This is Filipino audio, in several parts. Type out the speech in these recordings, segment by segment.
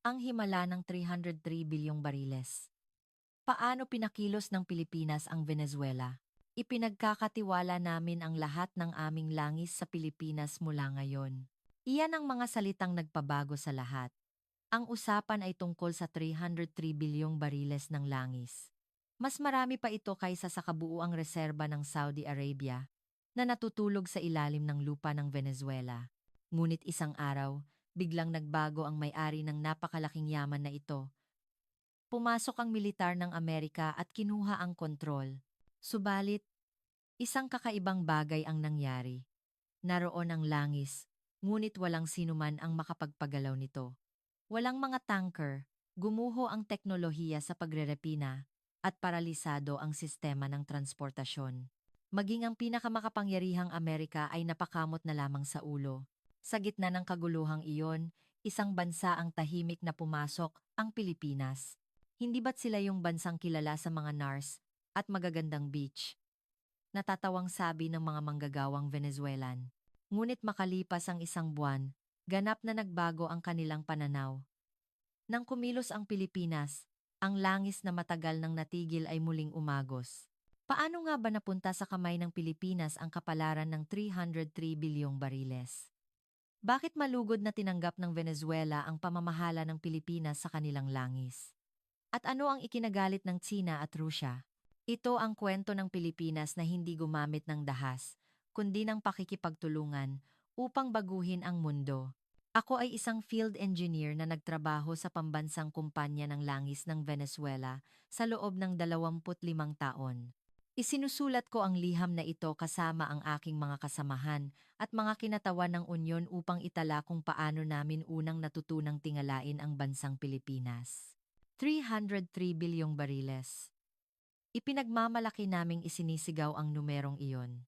Ang himala ng 303 bilyong bariles. Paano pinakilos ng Pilipinas ang Venezuela? Ipinagkakatiwala namin ang lahat ng aming langis sa Pilipinas mula ngayon. Iyan ang mga salitang nagpabago sa lahat. Ang usapan ay tungkol sa 303 bilyong bariles ng langis. Mas marami pa ito kaysa sa kabuuang reserba ng Saudi Arabia na natutulog sa ilalim ng lupa ng Venezuela. Ngunit isang araw, biglang nagbago ang may-ari ng napakalaking yaman na ito. Pumasok ang militar ng Amerika at kinuha ang kontrol. Subalit, isang kakaibang bagay ang nangyari. Naroon ang langis, ngunit walang sinuman ang makapagpagalaw nito. Walang mga tanker, gumuho ang teknolohiya sa pagrerepina, at paralisado ang sistema ng transportasyon. Maging ang pinakamakapangyarihang Amerika ay napakamot na lamang sa ulo. Sa gitna ng kaguluhang iyon, isang bansa ang tahimik na pumasok, ang Pilipinas. Hindi ba't sila yung bansang kilala sa mga NARS at magagandang beach? Natatawang sabi ng mga manggagawang Venezuelan. Ngunit makalipas ang isang buwan, ganap na nagbago ang kanilang pananaw. Nang kumilos ang Pilipinas, ang langis na matagal nang natigil ay muling umagos. Paano nga ba napunta sa kamay ng Pilipinas ang kapalaran ng 303 bilyong bariles? Bakit malugod na tinanggap ng Venezuela ang pamamahala ng Pilipinas sa kanilang langis? At ano ang ikinagalit ng Tsina at Rusya? Ito ang kwento ng Pilipinas na hindi gumamit ng dahas, kundi ng pakikipagtulungan upang baguhin ang mundo. Ako ay isang field engineer na nagtrabaho sa pambansang kumpanya ng langis ng Venezuela sa loob ng 25 taon. Isinusulat ko ang liham na ito kasama ang aking mga kasamahan at mga kinatawan ng Unyon upang itala kung paano namin unang natutunang tingalain ang bansang Pilipinas. 303 bilyong bariles. Ipinagmamalaki naming isinisigaw ang numerong iyon.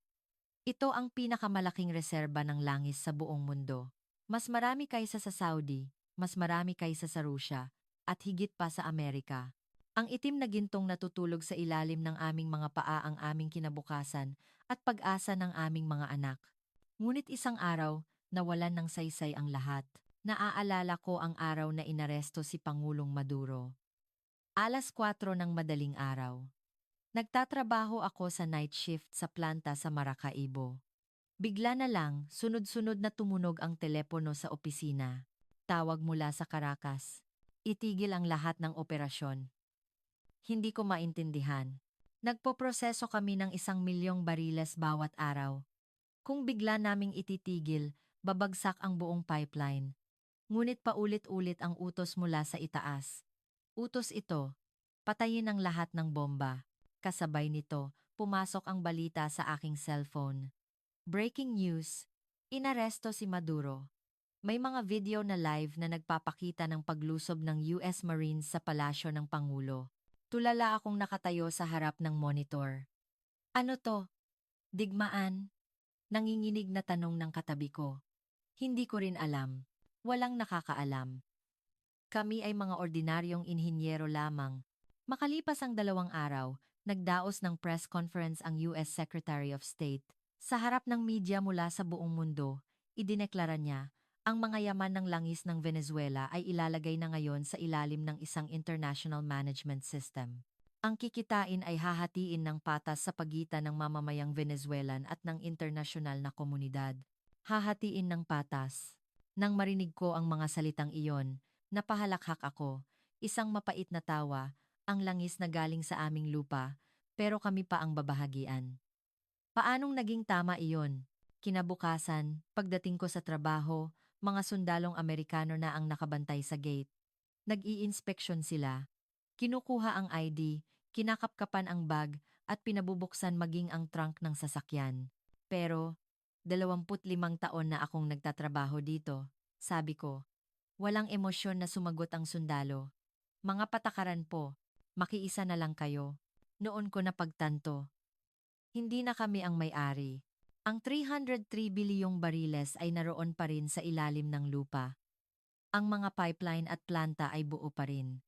Ito ang pinakamalaking reserba ng langis sa buong mundo. Mas marami kaysa sa Saudi, mas marami kaysa sa Rusya, at higit pa sa Amerika. Ang itim na gintong natutulog sa ilalim ng aming mga paa ang aming kinabukasan at pag-asa ng aming mga anak. Ngunit isang araw, nawalan ng saysay ang lahat. Naaalala ko ang araw na inaresto si Pangulong Maduro. 4:00 ng madaling araw. Nagtatrabaho ako sa night shift sa planta sa Maracaibo. Bigla na lang, sunod-sunod na tumunog ang telepono sa opisina. Tawag mula sa Caracas. Itigil ang lahat ng operasyon. Hindi ko maintindihan. Nagpoproseso kami ng 1 milyong bariles bawat araw. Kung bigla naming ititigil, babagsak ang buong pipeline. Ngunit paulit-ulit ang utos mula sa itaas. Utos ito, patayin ang lahat ng bomba. Kasabay nito, pumasok ang balita sa aking cellphone. Breaking news, inaresto si Maduro. May mga video na live na nagpapakita ng paglusob ng US Marines sa palasyo ng Pangulo. Tulala akong nakatayo sa harap ng monitor. Ano to? Digmaan? Nanginginig na tanong ng katabi ko. Hindi ko rin alam. Walang nakakaalam. Kami ay mga ordinaryong inhinyero lamang. Makalipas ang 2 araw, nagdaos ng press conference ang US Secretary of State. Sa harap ng media mula sa buong mundo, idineklara niya, ang mga yaman ng langis ng Venezuela ay ilalagay na ngayon sa ilalim ng isang international management system. Ang kikitain ay hahatiin ng patas sa pagitan ng mamamayang Venezuelan at ng internasyonal na komunidad. Hahatiin ng patas. Nang marinig ko ang mga salitang iyon, napahalakhak ako, isang mapait na tawa, ang langis na galing sa aming lupa, pero kami pa ang babahagian. Paanong naging tama iyon? Kinabukasan, pagdating ko sa trabaho, mga sundalong Amerikano na ang nakabantay sa gate. Nag-i-inspeksyon sila. Kinukuha ang ID, kinakapkapan ang bag, at pinabubuksan maging ang trunk ng sasakyan. Pero, 25 taon na akong nagtatrabaho dito, sabi ko. Walang emosyon na sumagot ang sundalo. Mga patakaran po, makiisa na lang kayo. Noon ko napagtanto. Hindi na kami ang may-ari. Ang 303 bilyong bariles ay naroon pa rin sa ilalim ng lupa. Ang mga pipeline at planta ay buo pa rin.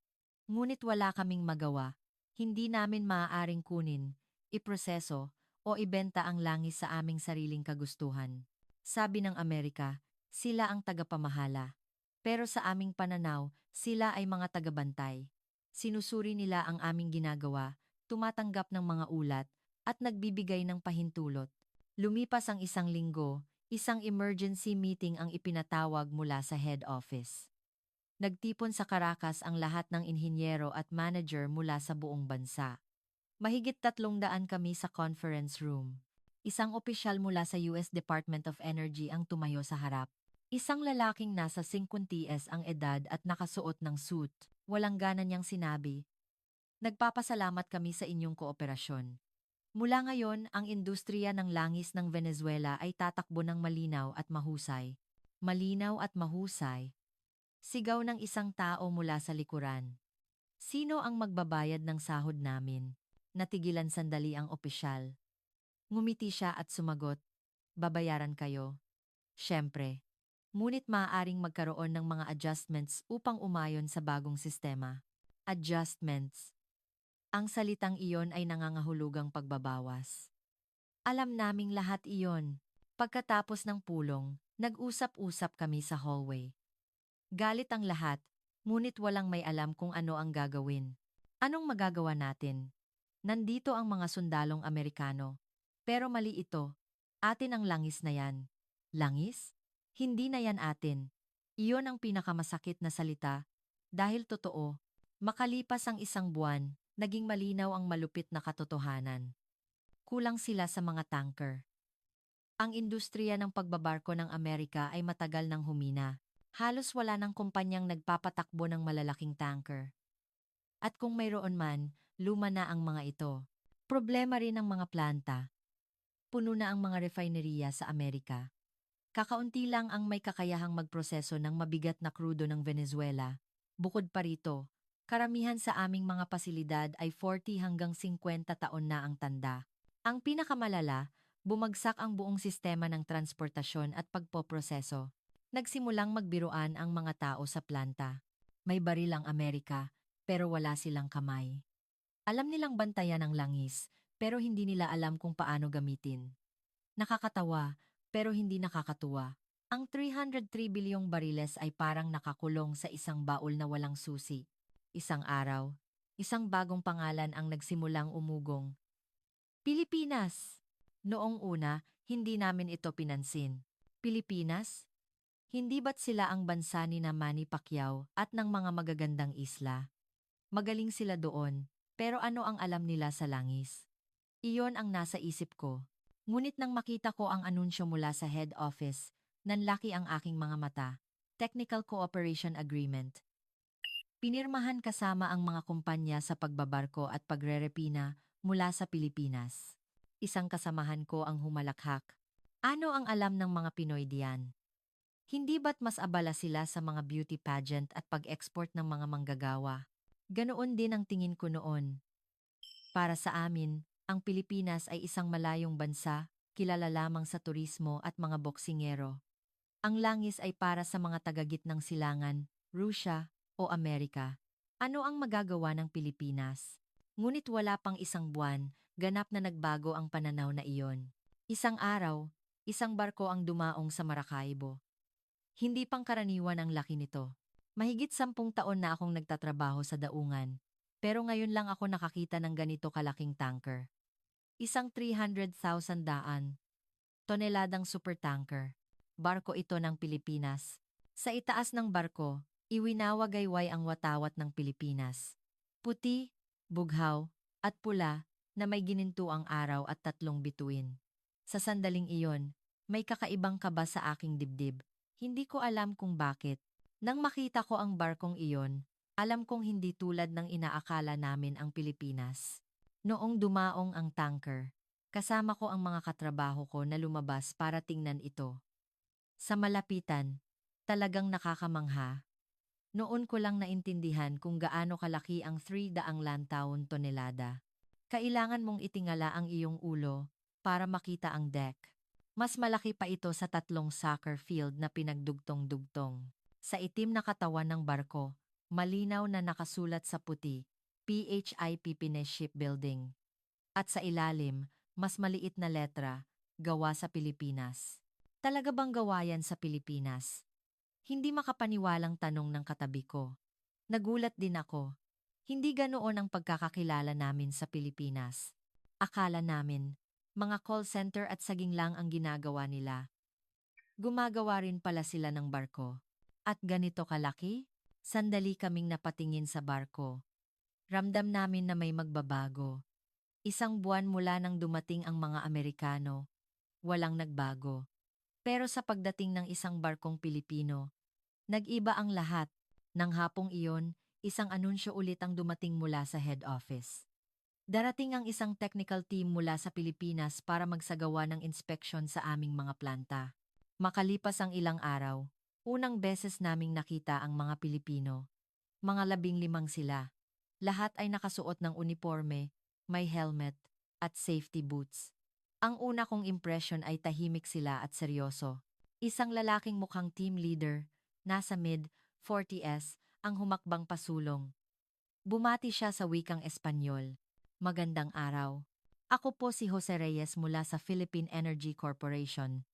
Ngunit wala kaming magawa. Hindi namin maaaring kunin, iproseso, o ibenta ang langis sa aming sariling kagustuhan. Sabi ng Amerika, sila ang tagapamahala. Pero sa aming pananaw, sila ay mga tagabantay. Sinusuri nila ang aming ginagawa, tumatanggap ng mga ulat, at nagbibigay ng pahintulot. Lumipas ang isang linggo, isang emergency meeting ang ipinatawag mula sa head office. Nagtipon sa Caracas ang lahat ng inhinyero at manager mula sa buong bansa. Mahigit 300 kami sa conference room. Isang opisyal mula sa US Department of Energy ang tumayo sa harap. Isang lalaking nasa 50s ang edad at nakasuot ng suit. Walang gana niyang sinabi, "Nagpapasalamat kami sa inyong kooperasyon. Mula ngayon, ang industriya ng langis ng Venezuela ay tatakbo ng malinaw at mahusay." Malinaw at mahusay. Sigaw ng isang tao mula sa likuran. Sino ang magbabayad ng sahod namin? Natigilan sandali ang opisyal. Ngumiti siya at sumagot, "Babayaran kayo." Siyempre. Ngunit maaaring magkaroon ng mga adjustments upang umayon sa bagong sistema. Adjustments. Ang salitang iyon ay nangangahulugang pagbabawas. Alam naming lahat iyon. Pagkatapos ng pulong, nag-usap-usap kami sa hallway. Galit ang lahat, ngunit walang may alam kung ano ang gagawin. Anong magagawa natin? Nandito ang mga sundalong Amerikano. Pero mali ito. Atin ang langis na yan. Langis? Hindi na yan atin. Iyon ang pinakamasakit na salita. Dahil totoo, makalipas ang isang buwan, naging malinaw ang malupit na katotohanan. Kulang sila sa mga tanker. Ang industriya ng pagbabarko ng Amerika ay matagal nang humina. Halos wala ng kumpanyang nagpapatakbo ng malalaking tanker. At kung mayroon man, luma na ang mga ito. Problema rin ang mga planta. Puno na ang mga refineria sa Amerika. Kakaunti lang ang may kakayahang magproseso ng mabigat na krudo ng Venezuela. Bukod pa rito, karamihan sa aming mga pasilidad ay 40 hanggang 50 taon na ang tanda. Ang pinakamalala, bumagsak ang buong sistema ng transportasyon at pagpoproseso. Nagsimulang magbiruan ang mga tao sa planta. May baril ang Amerika, pero wala silang kamay. Alam nilang bantayan ang langis, pero hindi nila alam kung paano gamitin. Nakakatawa, pero hindi nakakatuwa. Ang 303 bilyong bariles ay parang nakakulong sa isang baul na walang susi. Isang araw, isang bagong pangalan ang nagsimulang umugong. Pilipinas! Noong una, hindi namin ito pinansin. Pilipinas? Hindi ba't sila ang bansa ni na Manny Pacquiao at ng mga magagandang isla? Magaling sila doon, pero ano ang alam nila sa langis? Iyon ang nasa isip ko. Ngunit nang makita ko ang anunsyo mula sa head office, nanlaki ang aking mga mata. Technical Cooperation Agreement. Pinirmahan kasama ang mga kumpanya sa pagbabarko at pagrerepina mula sa Pilipinas. Isang kasamahan ko ang humalakhak. Ano ang alam ng mga Pinoy diyan? Hindi ba't mas abala sila sa mga beauty pageant at pag-export ng mga manggagawa? Ganoon din ang tingin ko noon. Para sa amin, ang Pilipinas ay isang malayong bansa, kilala lamang sa turismo at mga boksingero. Ang langis ay para sa mga tagagitnang silangan, Rusya o Amerika. Ano ang magagawa ng Pilipinas? Ngunit wala pang isang buwan, ganap na nagbago ang pananaw na iyon. Isang araw, isang barko ang dumaong sa Maracaibo. Hindi pangkaraniwan ang laki nito. Mahigit 10 taon na akong nagtatrabaho sa daungan, pero ngayon lang ako nakakita ng ganito kalaking tanker. Isang 300,000 toneladang supertanker. Barko ito ng Pilipinas. Sa itaas ng barko, iwinawagayway ang watawat ng Pilipinas. Puti, bughaw, at pula na may ginintuang araw at 3 bituin. Sa sandaling iyon, may kakaibang kaba sa aking dibdib. Hindi ko alam kung bakit. Nang makita ko ang barkong iyon, alam kong hindi tulad ng inaakala namin ang Pilipinas. Noong dumaong ang tanker, kasama ko ang mga katrabaho ko na lumabas para tingnan ito. Sa malapitan, talagang nakakamangha. Noon ko lang naintindihan kung gaano kalaki ang 300 tonelada. Kailangan mong itingala ang iyong ulo para makita ang deck. Mas malaki pa ito sa 3 soccer field na pinagdugtong-dugtong. Sa itim na katawan ng barko, malinaw na nakasulat sa puti, PHIP Pines Shipbuilding. At sa ilalim, mas maliit na letra, gawa sa Pilipinas. Talaga bang gawa yan sa Pilipinas? Hindi makapaniwalang tanong ng katabi ko. Nagulat din ako. Hindi ganoon ang pagkakakilala namin sa Pilipinas. Akala namin, mga call center at saging lang ang ginagawa nila. Gumagawa rin pala sila ng barko. At ganito kalaki? Sandali kaming napatingin sa barko. Ramdam namin na may magbabago. Isang buwan mula nang dumating ang mga Amerikano, walang nagbago. Pero sa pagdating ng isang barkong Pilipino, nag-iba ang lahat. Nang hapong iyon, isang anunsyo ulit ang dumating mula sa head office. Darating ang isang technical team mula sa Pilipinas para magsagawa ng inspeksyon sa aming mga planta. Makalipas ang ilang araw, unang beses naming nakita ang mga Pilipino. Mga 15 sila. Lahat ay nakasuot ng uniforme, may helmet, at safety boots. Ang una kong impression ay tahimik sila at seryoso. Isang lalaking mukhang team leader, nasa mid-40s, ang humakbang pasulong. Bumati siya sa wikang Espanyol. Magandang araw. Ako po si Jose Reyes mula sa Philippine Energy Corporation.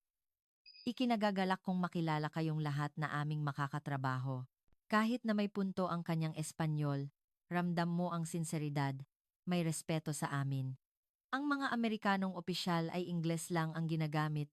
Ikinagagalak kong makilala kayong lahat na aming makakatrabaho. Kahit na may punto ang kanyang Espanyol, ramdam mo ang sinseridad, may respeto sa amin. Ang mga Amerikanong opisyal ay Ingles lang ang ginagamit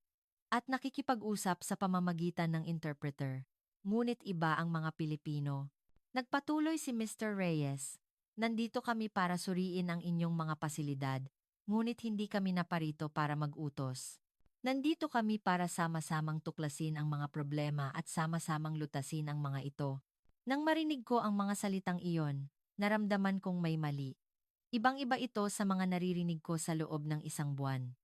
at nakikipag-usap sa pamamagitan ng interpreter. Ngunit iba ang mga Pilipino. Nagpatuloy si Mr. Reyes. Nandito kami para suriin ang inyong mga pasilidad, ngunit hindi kami naparito para mag-utos. Nandito kami para sama-samang tuklasin ang mga problema at sama-samang lutasin ang mga ito. Nang marinig ko ang mga salitang iyon, naramdaman kong may mali. Ibang-iba ito sa mga naririnig ko sa loob ng isang buwan.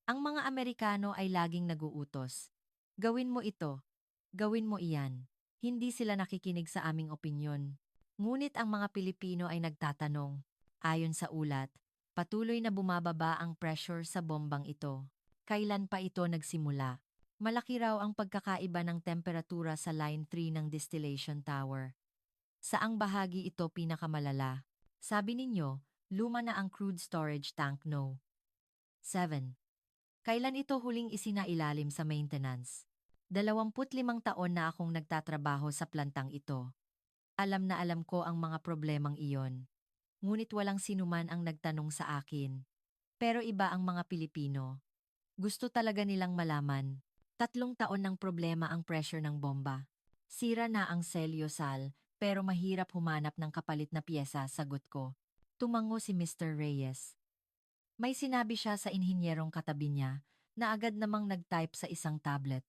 Ang mga Amerikano ay laging naguutos. Gawin mo ito. Gawin mo iyan. Hindi sila nakikinig sa aming opinyon. Ngunit ang mga Pilipino ay nagtatanong. Ayon sa ulat, patuloy na bumababa ang pressure sa bombang ito. Kailan pa ito nagsimula? Malaki raw ang pagkakaiba ng temperatura sa Line 3 ng distillation tower. Saang bahagi ito pinakamalala? Sabi ninyo, luma na ang crude storage tank no. 7. Kailan ito huling isinailalim sa maintenance? 25 taon na akong nagtatrabaho sa plantang ito. Alam na alam ko ang mga problemang iyon. Ngunit walang sinuman ang nagtanong sa akin. Pero iba ang mga Pilipino. Gusto talaga nilang malaman. 3 taon ng problema ang pressure ng bomba. Sira na ang selyosal, pero mahirap humanap ng kapalit na piyesa, sagot ko. Tumango si Mr. Reyes. May sinabi siya sa inhinyerong katabi niya na agad namang nag-type sa isang tablet.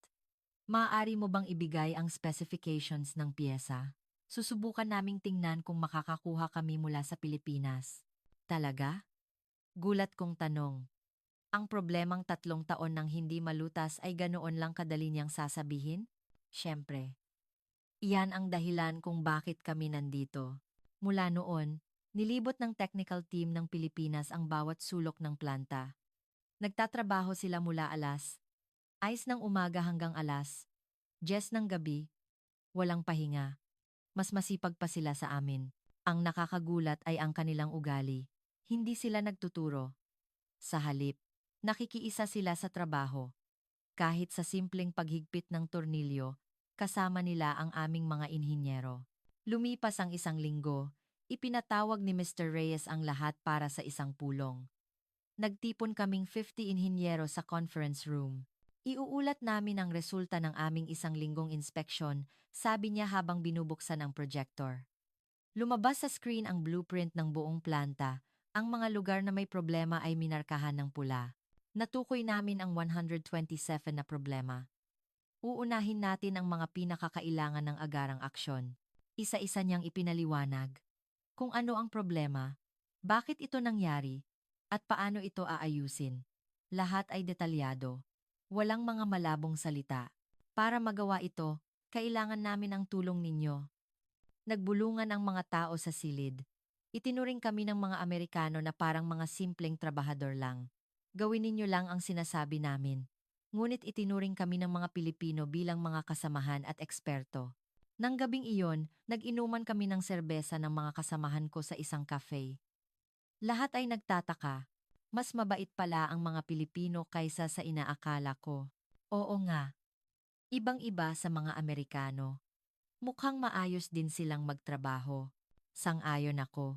Maaari mo bang ibigay ang specifications ng piyesa? Susubukan naming tingnan kung makakakuha kami mula sa Pilipinas. Talaga? Gulat kong tanong. Ang problemang 3 taon nang hindi malutas ay ganoon lang kadali niyang sasabihin? Siyempre. Iyan ang dahilan kung bakit kami nandito. Mula noon, nilibot ng technical team ng Pilipinas ang bawat sulok ng planta. Nagtatrabaho sila mula alas 6 ng umaga hanggang alas 10 ng gabi. Walang pahinga. Mas masipag pa sila sa amin. Ang nakakagulat ay ang kanilang ugali. Hindi sila nagtuturo. Sa halip, nakikiisa sila sa trabaho. Kahit sa simpleng paghigpit ng tornilyo, kasama nila ang aming mga inhinyero. Lumipas ang isang linggo, ipinatawag ni Mr. Reyes ang lahat para sa isang pulong. Nagtipon kaming 50 inhinyero sa conference room. Iuulat namin ang resulta ng aming isang linggong inspeksyon, sabi niya habang binubuksan ang projector. Lumabas sa screen ang blueprint ng buong planta. Ang mga lugar na may problema ay minarkahan ng pula. Natukoy namin ang 127 na problema. Uunahin natin ang mga pinakakailangan ng agarang aksyon. Isa-isa niyang ipinaliwanag. Kung ano ang problema, bakit ito nangyari, at paano ito aayusin. Lahat ay detalyado. Walang mga malabong salita. Para magawa ito, kailangan namin ang tulong ninyo. Nagbulungan ang mga tao sa silid. Itinuring kami ng mga Amerikano na parang mga simpleng trabahador lang. Gawin ninyo lang ang sinasabi namin. Ngunit itinuring kami ng mga Pilipino bilang mga kasamahan at eksperto. Nang gabing iyon, nag-inuman kami ng serbesa ng mga kasamahan ko sa isang cafe. Lahat ay nagtataka. Mas mabait pala ang mga Pilipino kaysa sa inaakala ko. Oo nga. Ibang-iba sa mga Amerikano. Mukhang maayos din silang magtrabaho. Sang-ayon ako.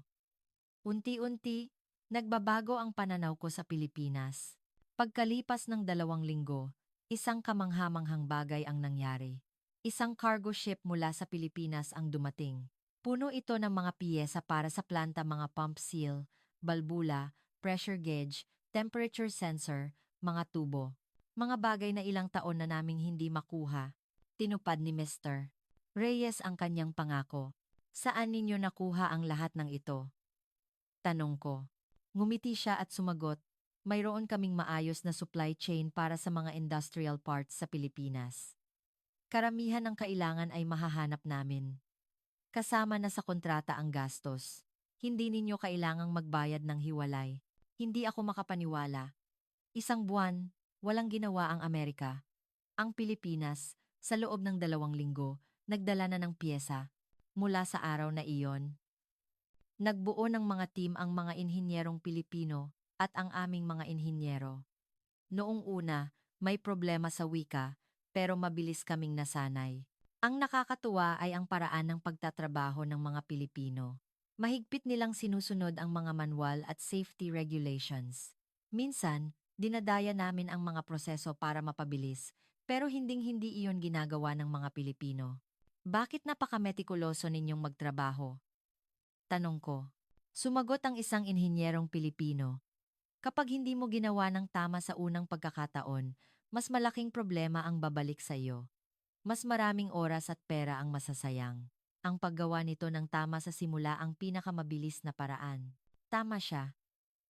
Unti-unti, nagbabago ang pananaw ko sa Pilipinas. Pagkalipas ng 2 linggo, isang kamanghamanghang bagay ang nangyari. Isang cargo ship mula sa Pilipinas ang dumating. Puno ito ng mga piyesa para sa planta, mga pump seal, balbula, pressure gauge, temperature sensor, mga tubo. Mga bagay na ilang taon na naming hindi makuha. Tinupad ni Mr. Reyes ang kanyang pangako. Saan ninyo nakuha ang lahat ng ito? Tanong ko. Ngumiti siya at sumagot, mayroon kaming maayos na supply chain para sa mga industrial parts sa Pilipinas. Karamihan ng kailangan ay mahahanap namin. Kasama na sa kontrata ang gastos. Hindi ninyo kailangang magbayad ng hiwalay. Hindi ako makapaniwala. Isang buwan, walang ginawa ang Amerika. Ang Pilipinas, sa loob ng 2 linggo, nagdala na ng piyesa. Mula sa araw na iyon, nagbuo ng mga team ang mga inhinyerong Pilipino at ang aming mga inhinyero. Noong una, may problema sa wika, pero mabilis kaming nasanay. Ang nakakatuwa ay ang paraan ng pagtatrabaho ng mga Pilipino. Mahigpit nilang sinusunod ang mga manual at safety regulations. Minsan, dinadaya namin ang mga proseso para mapabilis, pero hinding-hindi iyon ginagawa ng mga Pilipino. Bakit napaka-metikuloso ninyong magtrabaho? Tanong ko. Sumagot ang isang inhinyerong Pilipino. Kapag hindi mo ginawa ng tama sa unang pagkakataon, mas malaking problema ang babalik sa iyo. Mas maraming oras at pera ang masasayang. Ang paggawa nito ng tama sa simula ang pinakamabilis na paraan. Tama siya.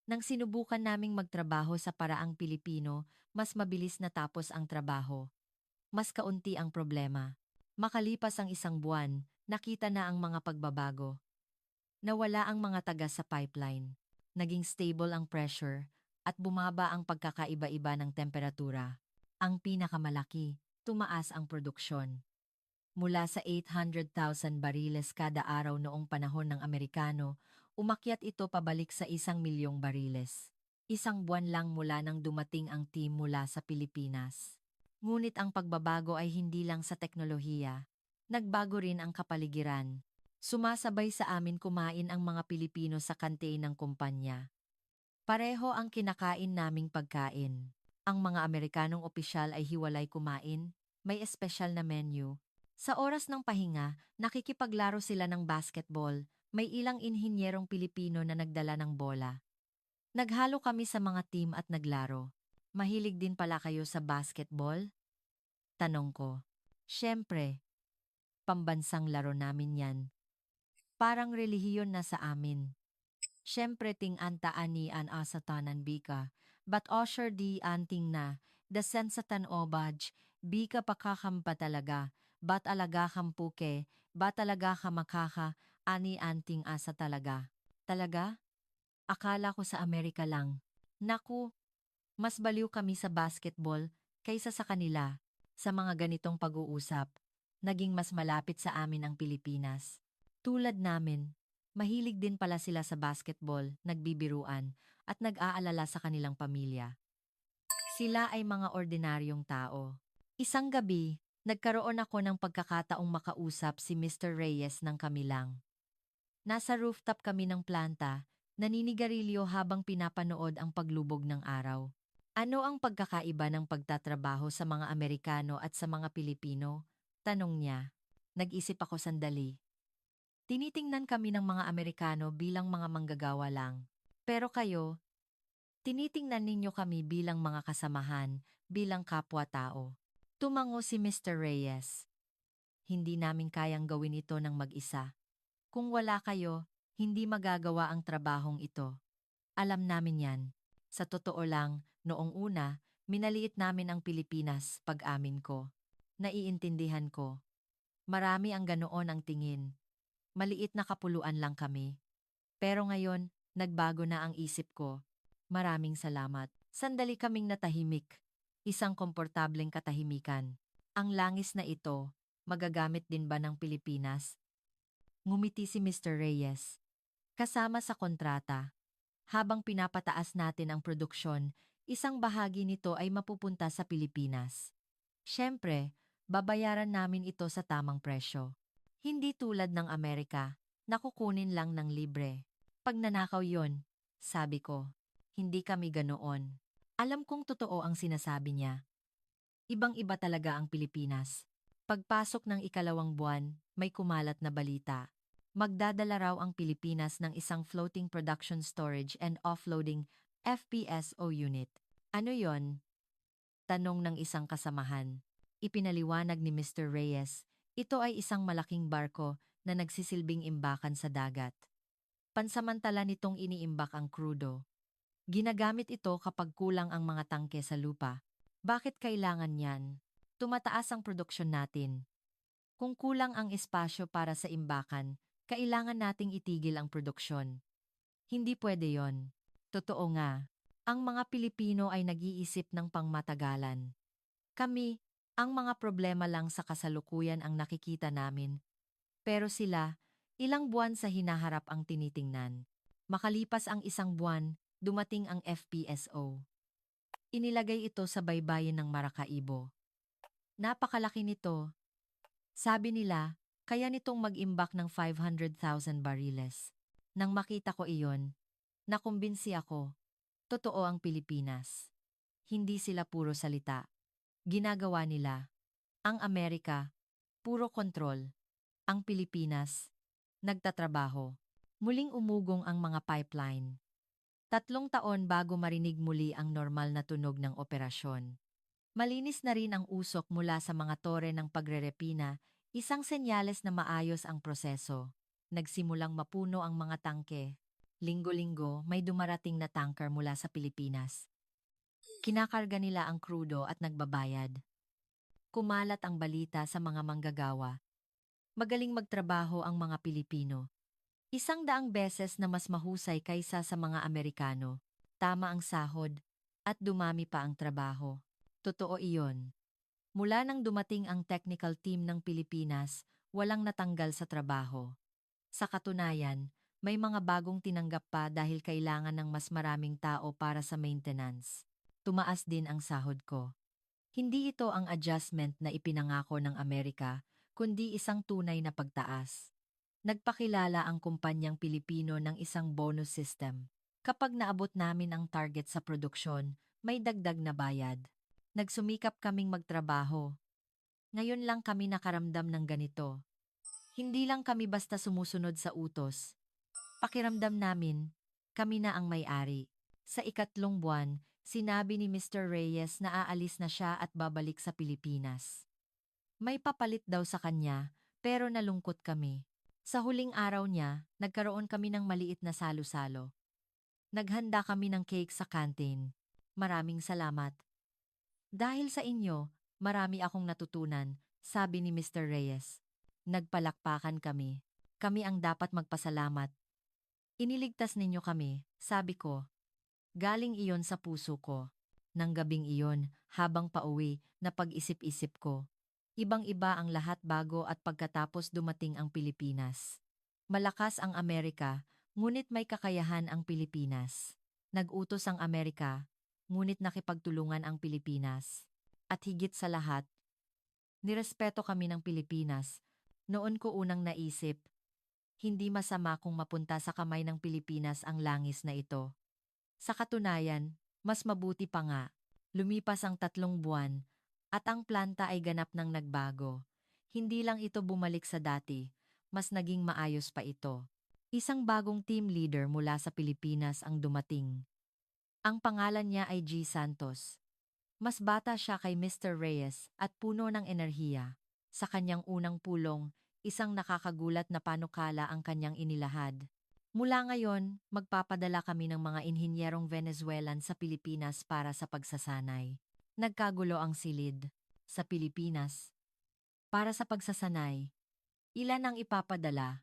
Nang sinubukan naming magtrabaho sa paraang Pilipino, mas mabilis natapos ang trabaho. Mas kaunti ang problema. Makalipas ang 1 buwan, nakita na ang mga pagbabago. Nawala ang mga taga sa pipeline. Naging stable ang pressure at bumaba ang pagkakaiba-iba ng temperatura. Ang pinakamalaki, tumaas ang produksyon. Mula sa 800,000 bariles kada araw noong panahon ng Amerikano, umakyat ito pabalik sa 1 milyong bariles. Isang buwan lang mula nang dumating ang team mula sa Pilipinas. Ngunit ang pagbabago ay hindi lang sa teknolohiya. Nagbago rin ang kapaligiran. Sumasabay sa amin kumain ang mga Pilipino sa kanteen ng kumpanya. Pareho ang kinakain naming pagkain. Ang mga Amerikanong opisyal ay hiwalay kumain, may espesyal na menu. Sa oras ng pahinga, nakikipaglaro sila ng basketball, may ilang inhinyerong Pilipino na nagdala ng bola. Naghalo kami sa mga team at naglaro. Mahilig din pala kayo sa basketball? Tanong ko. Siyempre, pambansang laro namin yan. Parang relihiyon na sa amin. Siyempre ting antaan ni an asatanan bika, but osher di anting na, the sensatan obaj, bika pakakam pa talaga, bat alaga kampuke, bat alaga kamakaka, ani anting asa talaga. Talaga? Akala ko sa Amerika lang. Naku, mas baliw kami sa basketball kaysa sa kanila. Sa mga ganitong pag-uusap, naging mas malapit sa amin ang Pilipinas. Tulad namin, mahilig din pala sila sa basketball, nagbibiruan, at nag-aalala sa kanilang pamilya. Sila ay mga ordinaryong tao. Isang gabi, nagkaroon ako ng pagkakataong makausap si Mr. Reyes ng kamilang. Nasa rooftop kami ng planta, naninigarilyo habang pinapanood ang paglubog ng araw. Ano ang pagkakaiba ng pagtatrabaho sa mga Amerikano at sa mga Pilipino? Tanong niya. Nag-isip ako sandali. Tinitingnan kami ng mga Amerikano bilang mga manggagawa lang. Pero kayo, tinitingnan ninyo kami bilang mga kasamahan, bilang kapwa-tao. Tumango si Mr. Reyes. Hindi namin kayang gawin ito ng mag-isa. Kung wala kayo, hindi magagawa ang trabahong ito. Alam namin yan. Sa totoo lang, noong una, minaliit namin ang Pilipinas, pag-amin ko. Naiintindihan ko. Marami ang ganoon ang tingin. Maliit na kapuluan lang kami. Pero ngayon, nagbago na ang isip ko. Maraming salamat. Sandali kaming natahimik. Isang komportableng katahimikan. Ang langis na ito, magagamit din ba ng Pilipinas? Ngumiti si Mr. Reyes. Kasama sa kontrata. Habang pinapataas natin ang produksyon, isang bahagi nito ay mapupunta sa Pilipinas. Siyempre, babayaran namin ito sa tamang presyo. Hindi tulad ng Amerika, nakukunin lang ng libre. Pag nanakaw yon, sabi ko, hindi kami ganoon. Alam kong totoo ang sinasabi niya. Ibang-iba talaga ang Pilipinas. Pagpasok ng ikalawang buwan, may kumalat na balita. Magdadala raw ang Pilipinas ng isang floating production storage and offloading FPSO unit. Ano yon? Tanong ng isang kasamahan. Ipinaliwanag ni Mr. Reyes, ito ay isang malaking barko na nagsisilbing imbakan sa dagat. Pansamantala nitong iniimbak ang krudo. Ginagamit ito kapag kulang ang mga tangke sa lupa. Bakit kailangan yan? Tumataas ang produksyon natin. Kung kulang ang espasyo para sa imbakan, kailangan nating itigil ang produksyon. Hindi pwede yon. Totoo nga. Ang mga Pilipino ay nag-iisip ng pangmatagalan. Kami, ang mga problema lang sa kasalukuyan ang nakikita namin. Pero sila, ilang buwan sa hinaharap ang tinitingnan. Makalipas ang isang buwan, dumating ang FPSO. Inilagay ito sa baybayin ng Maracaibo. Napakalaki nito. Sabi nila, kaya nitong mag-imbak ng 500,000 bariles. Nang makita ko iyon, nakumbinsi ako. Totoo ang Pilipinas. Hindi sila puro salita. Ginagawa nila. Ang Amerika, puro kontrol. Ang Pilipinas, nagtatrabaho. Muling umugong ang mga pipeline. 3 taon bago marinig muli ang normal na tunog ng operasyon. Malinis na rin ang usok mula sa mga tore ng pagrerepina, isang senyales na maayos ang proseso. Nagsimulang mapuno ang mga tangke. Linggo-linggo may dumarating na tanker mula sa Pilipinas. Kinakarga nila ang krudo at nagbabayad. Kumalat ang balita sa mga manggagawa. Magaling magtrabaho ang mga Pilipino. 100 beses na mas mahusay kaysa sa mga Amerikano. Tama ang sahod, at dumami pa ang trabaho. Totoo iyon. Mula nang dumating ang technical team ng Pilipinas, walang natanggal sa trabaho. Sa katunayan, may mga bagong tinanggap pa dahil kailangan ng mas maraming tao para sa maintenance. Tumaas din ang sahod ko. Hindi ito ang adjustment na ipinangako ng Amerika, kundi isang tunay na pagtaas. Nagpakilala ang kumpanyang Pilipino ng isang bonus system. Kapag naabot namin ang target sa produksyon, may dagdag na bayad. Nagsumikap kaming magtrabaho. Ngayon lang kami nakaramdam ng ganito. Hindi lang kami basta sumusunod sa utos. Pakiramdam namin, kami na ang may-ari. Sa ikatlong buwan, sinabi ni Mr. Reyes na aalis na siya at babalik sa Pilipinas. May papalit daw sa kanya, pero nalungkot kami. Sa huling araw niya, nagkaroon kami ng maliit na salo-salo. Naghanda kami ng cake sa canteen. Maraming salamat. Dahil sa inyo, marami akong natutunan, sabi ni Mr. Reyes. Nagpalakpakan kami. Kami ang dapat magpasalamat. Iniligtas ninyo kami, sabi ko. Galing iyon sa puso ko. Nang gabing iyon, habang pauwi, napag-isip-isip ko. Ibang-iba ang lahat bago at pagkatapos dumating ang Pilipinas. Malakas ang Amerika, ngunit may kakayahan ang Pilipinas. Nag-utos ang Amerika, ngunit nakipagtulungan ang Pilipinas. At higit sa lahat, nirespeto kami ng Pilipinas. Noon ko unang naisip, hindi masama kung mapunta sa kamay ng Pilipinas ang langis na ito. Sa katunayan, mas mabuti pa nga. Lumipas ang 3 buwan, at ang planta ay ganap ng nagbago. Hindi lang ito bumalik sa dati, mas naging maayos pa ito. Isang bagong team leader mula sa Pilipinas ang dumating. Ang pangalan niya ay G. Santos. Mas bata siya kay Mr. Reyes at puno ng enerhiya. Sa kanyang unang pulong, isang nakakagulat na panukala ang kanyang inilahad. Mula ngayon, magpapadala kami ng mga inhinyerong Venezuelan sa Pilipinas para sa pagsasanay. Nagkagulo ang silid. Sa Pilipinas. Para sa pagsasanay. Ilan ang ipapadala?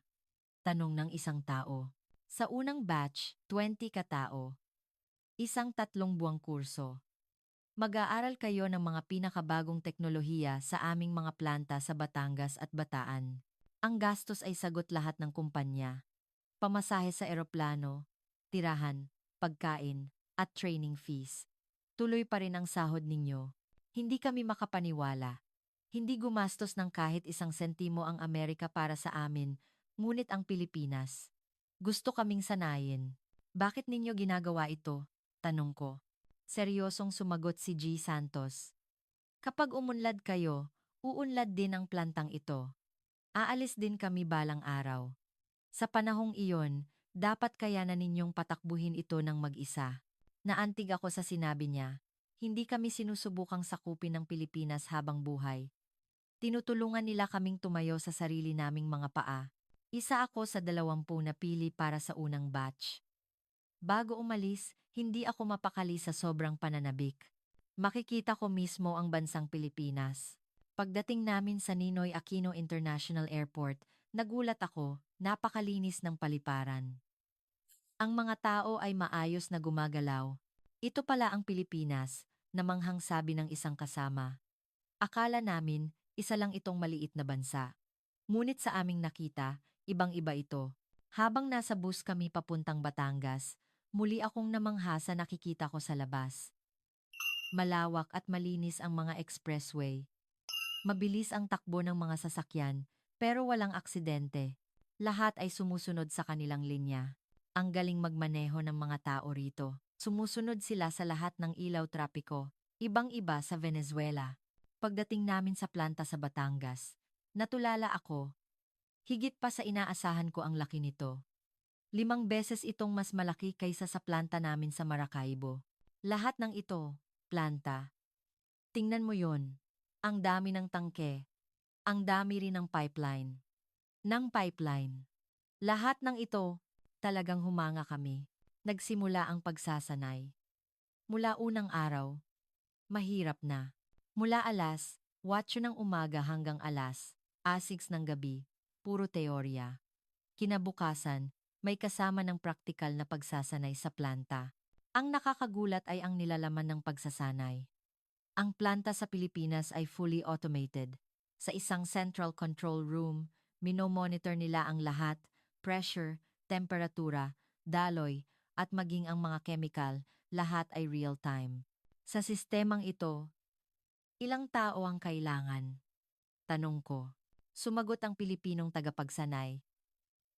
Tanong ng isang tao. Sa unang batch, 20 katao. Isang 3 buwang kurso. Mag-aaral kayo ng mga pinakabagong teknolohiya sa aming mga planta sa Batangas at Bataan. Ang gastos ay sagot lahat ng kumpanya. Pamasahe sa eroplano, tirahan, pagkain, at training fees. Tuloy pa rin ang sahod ninyo. Hindi kami makapaniwala. Hindi gumastos ng kahit isang sentimo ang Amerika para sa amin, ngunit ang Pilipinas. Gusto kaming sanayin. Bakit ninyo ginagawa ito? Tanong ko. Seryosong sumagot si G. Santos. Kapag umunlad kayo, uunlad din ang plantang ito. Aalis din kami balang araw. Sa panahong iyon, dapat kaya na ninyong patakbuhin ito ng mag-isa. Naantig ako sa sinabi niya. Hindi kami sinusubukang sakupin ng Pilipinas habang buhay. Tinutulungan nila kaming tumayo sa sarili naming mga paa. Isa ako sa 20 na pili para sa unang batch. Bago umalis, hindi ako mapakali sa sobrang pananabik. Makikita ko mismo ang bansang Pilipinas. Pagdating namin sa Ninoy Aquino International Airport, nagulat ako, napakalinis ng paliparan. Ang mga tao ay maayos na gumagalaw. Ito pala ang Pilipinas, namanghang sabi ng isang kasama. Akala namin, isa lang itong maliit na bansa. Ngunit sa aming nakita, ibang-iba ito. Habang nasa bus kami papuntang Batangas, muli akong namangha sa nakikita ko sa labas. Malawak at malinis ang mga expressway. Mabilis ang takbo ng mga sasakyan, pero walang aksidente. Lahat ay sumusunod sa kanilang linya. Ang galing magmaneho ng mga tao rito. Sumusunod sila sa lahat ng ilaw trapiko. Ibang-iba sa Venezuela. Pagdating namin sa planta sa Batangas, natulala ako. Higit pa sa inaasahan ko ang laki nito. 5 beses itong mas malaki kaysa sa planta namin sa Maracaibo. Lahat ng ito, planta. Tingnan mo yon. Ang dami ng tangke. Ang dami rin ng pipeline. Lahat ng ito, talagang humanga kami. Nagsimula ang pagsasanay. Mula unang araw, mahirap na. Mula alas 8 ng umaga hanggang alas 6 ng gabi, puro teorya. Kinabukasan, may kasama ng praktikal na pagsasanay sa planta. Ang nakakagulat ay ang nilalaman ng pagsasanay. Ang planta sa Pilipinas ay fully automated. Sa isang central control room, minomonitor nila ang lahat, pressure, temperatura, daloy, at maging ang mga chemical, lahat ay real-time. Sa sistemang ito, ilang tao ang kailangan? Tanong ko. Sumagot ang Pilipinong tagapagsanay.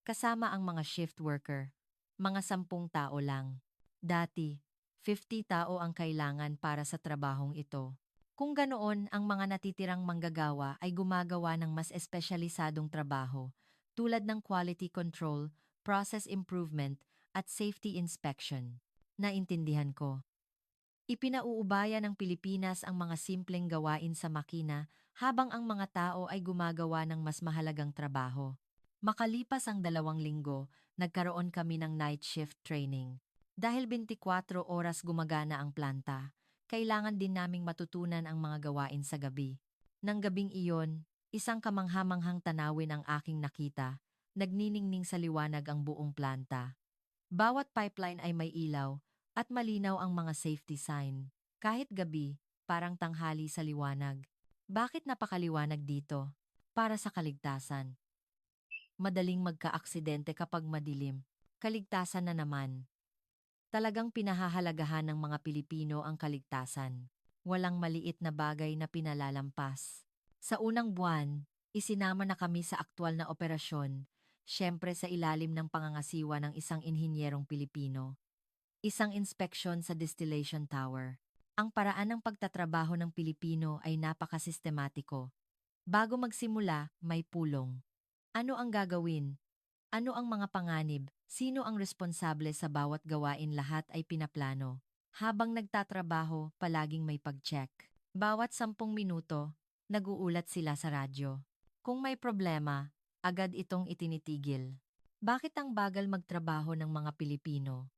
Kasama ang mga shift worker, mga 10 tao lang. Dati, 50 tao ang kailangan para sa trabahong ito. Kung ganoon, ang mga natitirang manggagawa ay gumagawa ng mas espesyalisadong trabaho, tulad ng quality control, process improvement, at safety inspection. Naintindihan ko. Ipinauubaya ng Pilipinas ang mga simpleng gawain sa makina habang ang mga tao ay gumagawa ng mas mahalagang trabaho. Makalipas ang 2 linggo, nagkaroon kami ng night shift training. Dahil 24 oras gumagana ang planta, kailangan din naming matutunan ang mga gawain sa gabi. Nang gabing iyon, isang kamanghamanghang tanawin ang aking nakita, nagniningning sa liwanag ang buong planta. Bawat pipeline ay may ilaw, at malinaw ang mga safety sign. Kahit gabi, parang tanghali sa liwanag. Bakit napakaliwanag dito? Para sa kaligtasan. Madaling magka-aksidente kapag madilim. Kaligtasan na naman. Talagang pinahahalagahan ng mga Pilipino ang kaligtasan. Walang maliit na bagay na pinalalampas. Sa unang buwan, isinama na kami sa aktwal na operasyon, syempre sa ilalim ng pangangasiwa ng isang inhinyerong Pilipino. Isang inspeksyon sa distillation tower. Ang paraan ng pagtatrabaho ng Pilipino ay napakasistematiko. Bago magsimula, may pulong. Ano ang gagawin? Ano ang mga panganib? Sino ang responsable sa bawat gawain? Lahat ay pinaplano. Habang nagtatrabaho, palaging may pag-check. Bawat 10 minuto, nag-uulat sila sa radyo. Kung may problema, agad itong itinitigil. Bakit ang bagal magtrabaho ng mga Pilipino?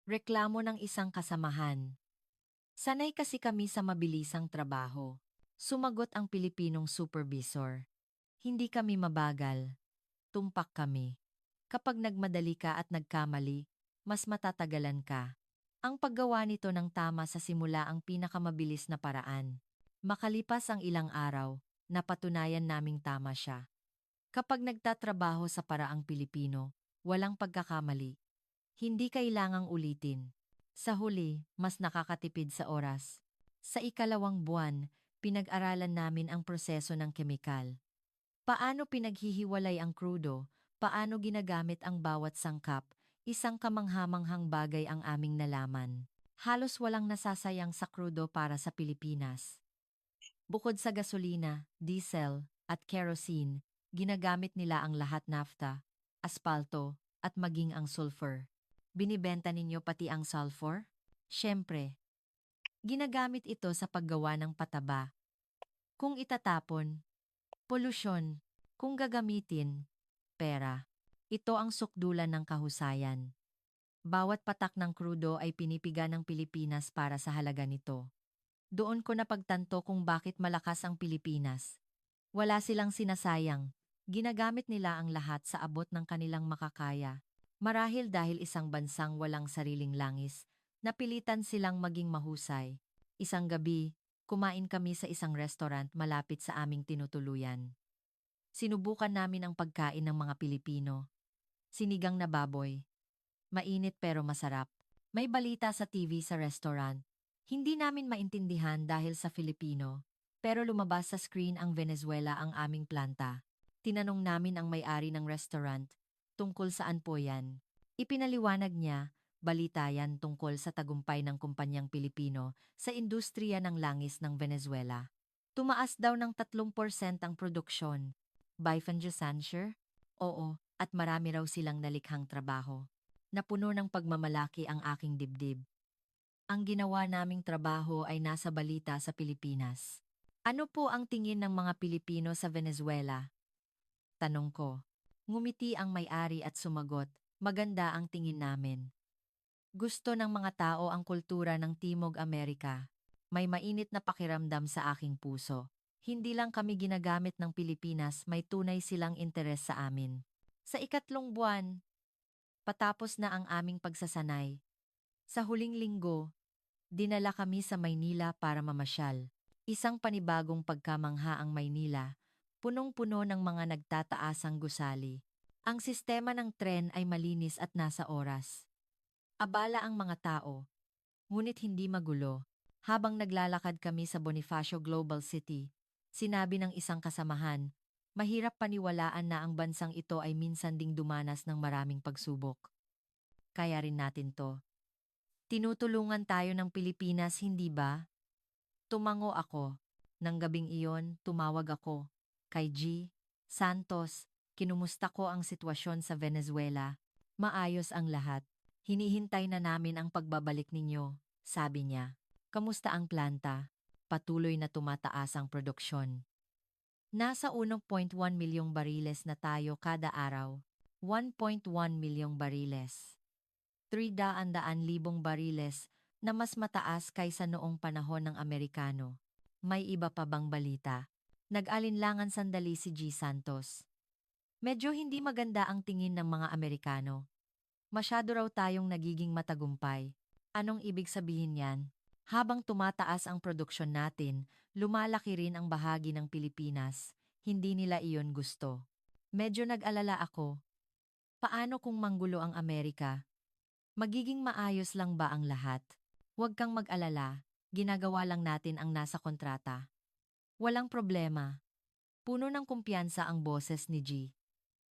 Reklamo ng isang kasamahan. Sanay kasi kami sa mabilisang trabaho. Sumagot ang Pilipinong supervisor. Hindi kami mabagal. Tumpak kami. Kapag nagmadali ka at nagkamali, mas matatagalan ka. Ang paggawa nito ng tama sa simula ang pinakamabilis na paraan. Makalipas ang ilang araw, napatunayan naming tama siya. Kapag nagtatrabaho sa paraang Pilipino, walang pagkakamali. Hindi kailangang ulitin. Sa huli, mas nakakatipid sa oras. Sa ikalawang buwan, Pinag-aralan namin ang proseso ng kemikal. Paano pinaghihiwalay ang krudo, paano ginagamit ang bawat sangkap, isang kamanghamanghang bagay ang aming nalaman. Halos walang nasasayang sa krudo para sa Pilipinas. Bukod sa gasolina, diesel, at kerosene, ginagamit nila ang lahat naphtha, aspalto, at maging ang sulfur. Binibenta ninyo pati ang sulfur? Siyempre, ginagamit ito sa paggawa ng pataba. Kung itatapon, polusyon. Kung gagamitin, pera. Ito ang sukdulan ng kahusayan. Bawat patak ng krudo ay pinipiga ng Pilipinas para sa halaga nito. Doon ko napagtanto kung bakit malakas ang Pilipinas. Wala silang sinasayang. Ginagamit nila ang lahat sa abot ng kanilang makakaya. Marahil dahil isang bansang walang sariling langis, napilitan silang maging mahusay. Isang gabi, kumain kami sa isang restaurant malapit sa aming tinutuluyan. Sinubukan namin ang pagkain ng mga Pilipino. Sinigang na baboy. Mainit pero masarap. May balita sa TV sa restaurant. Hindi namin maintindihan dahil sa Filipino. Pero lumabas sa screen ang Venezuela ang aming planta. Tinanong namin ang may-ari ng restaurant, tungkol saan po yan. Ipinaliwanag niya, balita yan tungkol sa tagumpay ng kumpanyang Pilipino sa industriya ng langis ng Venezuela. Tumaas daw ng 3% ang produksyon. By Sancher? Oo, at marami raw silang nalikhang trabaho. Napuno ng pagmamalaki ang aking dibdib. Ang ginawa naming trabaho ay nasa balita sa Pilipinas. Ano po ang tingin ng mga Pilipino sa Venezuela? Tanong ko. Ngumiti ang may-ari at sumagot, maganda ang tingin namin. Gusto ng mga tao ang kultura ng Timog Amerika. May mainit na pakiramdam sa aking puso. Hindi lang kami ginagamit ng Pilipinas, may tunay silang interes sa amin. Sa ikatlong buwan, patapos na ang aming pagsasanay. Sa huling linggo, dinala kami sa Maynila para mamasyal. Isang panibagong pagkamangha ang Maynila, punong-puno ng mga nagtataasang gusali. Ang sistema ng tren ay malinis at nasa oras. Abala ang mga tao, ngunit hindi magulo. Habang naglalakad kami sa Bonifacio Global City, sinabi ng isang kasamahan, mahirap paniwalaan na ang bansang ito ay minsan ding dumanas ng maraming pagsubok. Kaya rin natin to. Tinutulungan tayo ng Pilipinas, hindi ba? Tumango ako. Nang gabing iyon, tumawag ako. Kay G. Santos, kinumusta ko ang sitwasyon sa Venezuela. Maayos ang lahat. Hinihintay na namin ang pagbabalik ninyo, sabi niya. Kamusta ang planta? Patuloy na tumataas ang produksyon. Nasa 1.1 milyong bariles na tayo kada araw. 1.1 milyong bariles. 300,000 bariles na mas mataas kaysa noong panahon ng Amerikano. May iba pa bang balita? Nag-alinlangan sandali si G. Santos. Medyo hindi maganda ang tingin ng mga Amerikano. Masyado raw tayong nagiging matagumpay. Anong ibig sabihin yan? Habang tumataas ang produksyon natin, lumalaki rin ang bahagi ng Pilipinas. Hindi nila iyon gusto. Medyo nag-alala ako. Paano kung manggulo ang Amerika? Magiging maayos lang ba ang lahat? Huwag kang mag-alala, ginagawa lang natin ang nasa kontrata. Walang problema. Puno ng kumpiyansa ang boses ni G.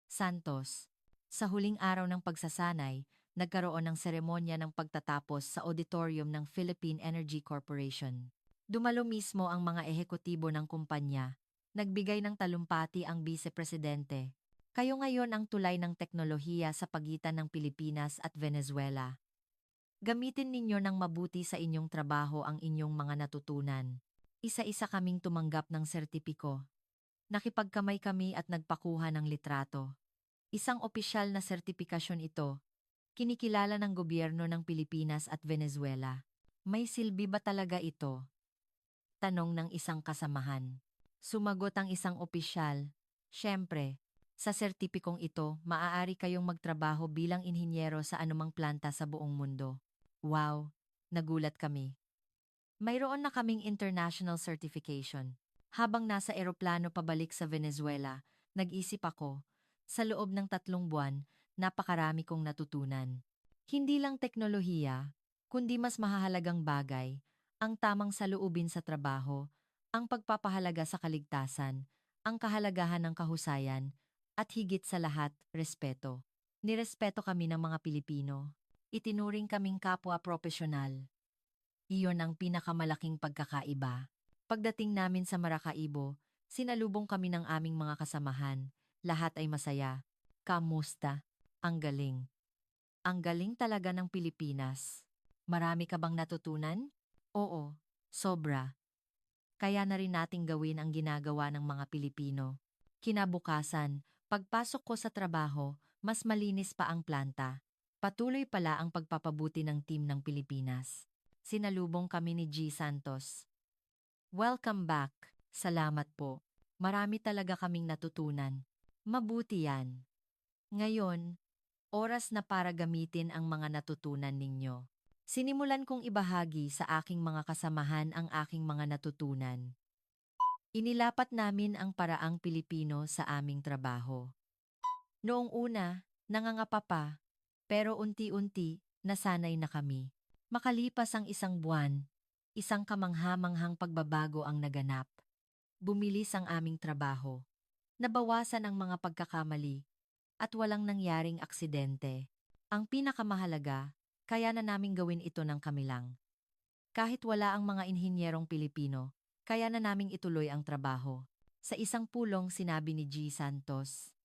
Santos. Sa huling araw ng pagsasanay, nagkaroon ng seremonya ng pagtatapos sa auditorium ng Philippine Energy Corporation. Dumalo mismo ang mga ehekutibo ng kumpanya. Nagbigay ng talumpati ang vice-presidente. Kayo ngayon ang tulay ng teknolohiya sa pagitan ng Pilipinas at Venezuela. Gamitin ninyo ng mabuti sa inyong trabaho ang inyong mga natutunan. Isa-isa kaming tumanggap ng sertipiko. Nakipagkamay kami at nagpakuha ng litrato. Isang opisyal na sertipikasyon ito. Kinikilala ng gobyerno ng Pilipinas at Venezuela. May silbi ba talaga ito? Tanong ng isang kasamahan. Sumagot ang isang opisyal. Siyempre, sa sertipikong ito, maaari kayong magtrabaho bilang inhinyero sa anumang planta sa buong mundo. Wow! Nagulat kami. Mayroon na kaming international certification. Habang nasa eroplano pabalik sa Venezuela, nag-isip ako, sa loob ng 3 buwan, napakarami kong natutunan. Hindi lang teknolohiya, kundi mas mahahalagang bagay, ang tamang saloobin sa trabaho, Ang pagpapahalaga sa kaligtasan, ang kahalagahan ng kahusayan, at higit sa lahat, respeto. Nirespeto kami ng mga Pilipino. Itinuring kaming kapwa profesional. Iyon ang pinakamalaking pagkakaiba. Pagdating namin sa Maracaibo, sinalubong kami ng aming mga kasamahan. Lahat ay masaya. Kamusta? Ang galing. Ang galing talaga ng Pilipinas. Marami ka bang natutunan? Oo, sobra. Kaya na rin nating gawin ang ginagawa ng mga Pilipino. Kinabukasan, pagpasok ko sa trabaho, mas malinis pa ang planta. Patuloy pala ang pagpapabuti ng team ng Pilipinas. Sinalubong kami ni G. Santos. Welcome back. Salamat po. Marami talaga kaming natutunan. Mabuti yan. Ngayon, oras na para gamitin ang mga natutunan ninyo. Sinimulan kong ibahagi sa aking mga kasamahan ang aking mga natutunan. Inilapat namin ang paraang Pilipino sa aming trabaho. Noong una, nangangapa pa, pero unti-unti, nasanay na kami. Makalipas ang isang buwan, isang kamangha-manghang pagbabago ang naganap. Bumilis ang aming trabaho. Nabawasan ang mga pagkakamali at walang nangyaring aksidente. Ang pinakamahalaga, kaya na naming gawin ito ng kami lang. Kahit wala ang mga inhinyerong Pilipino, kaya na naming ituloy ang trabaho. Sa isang pulong sinabi ni G. Santos,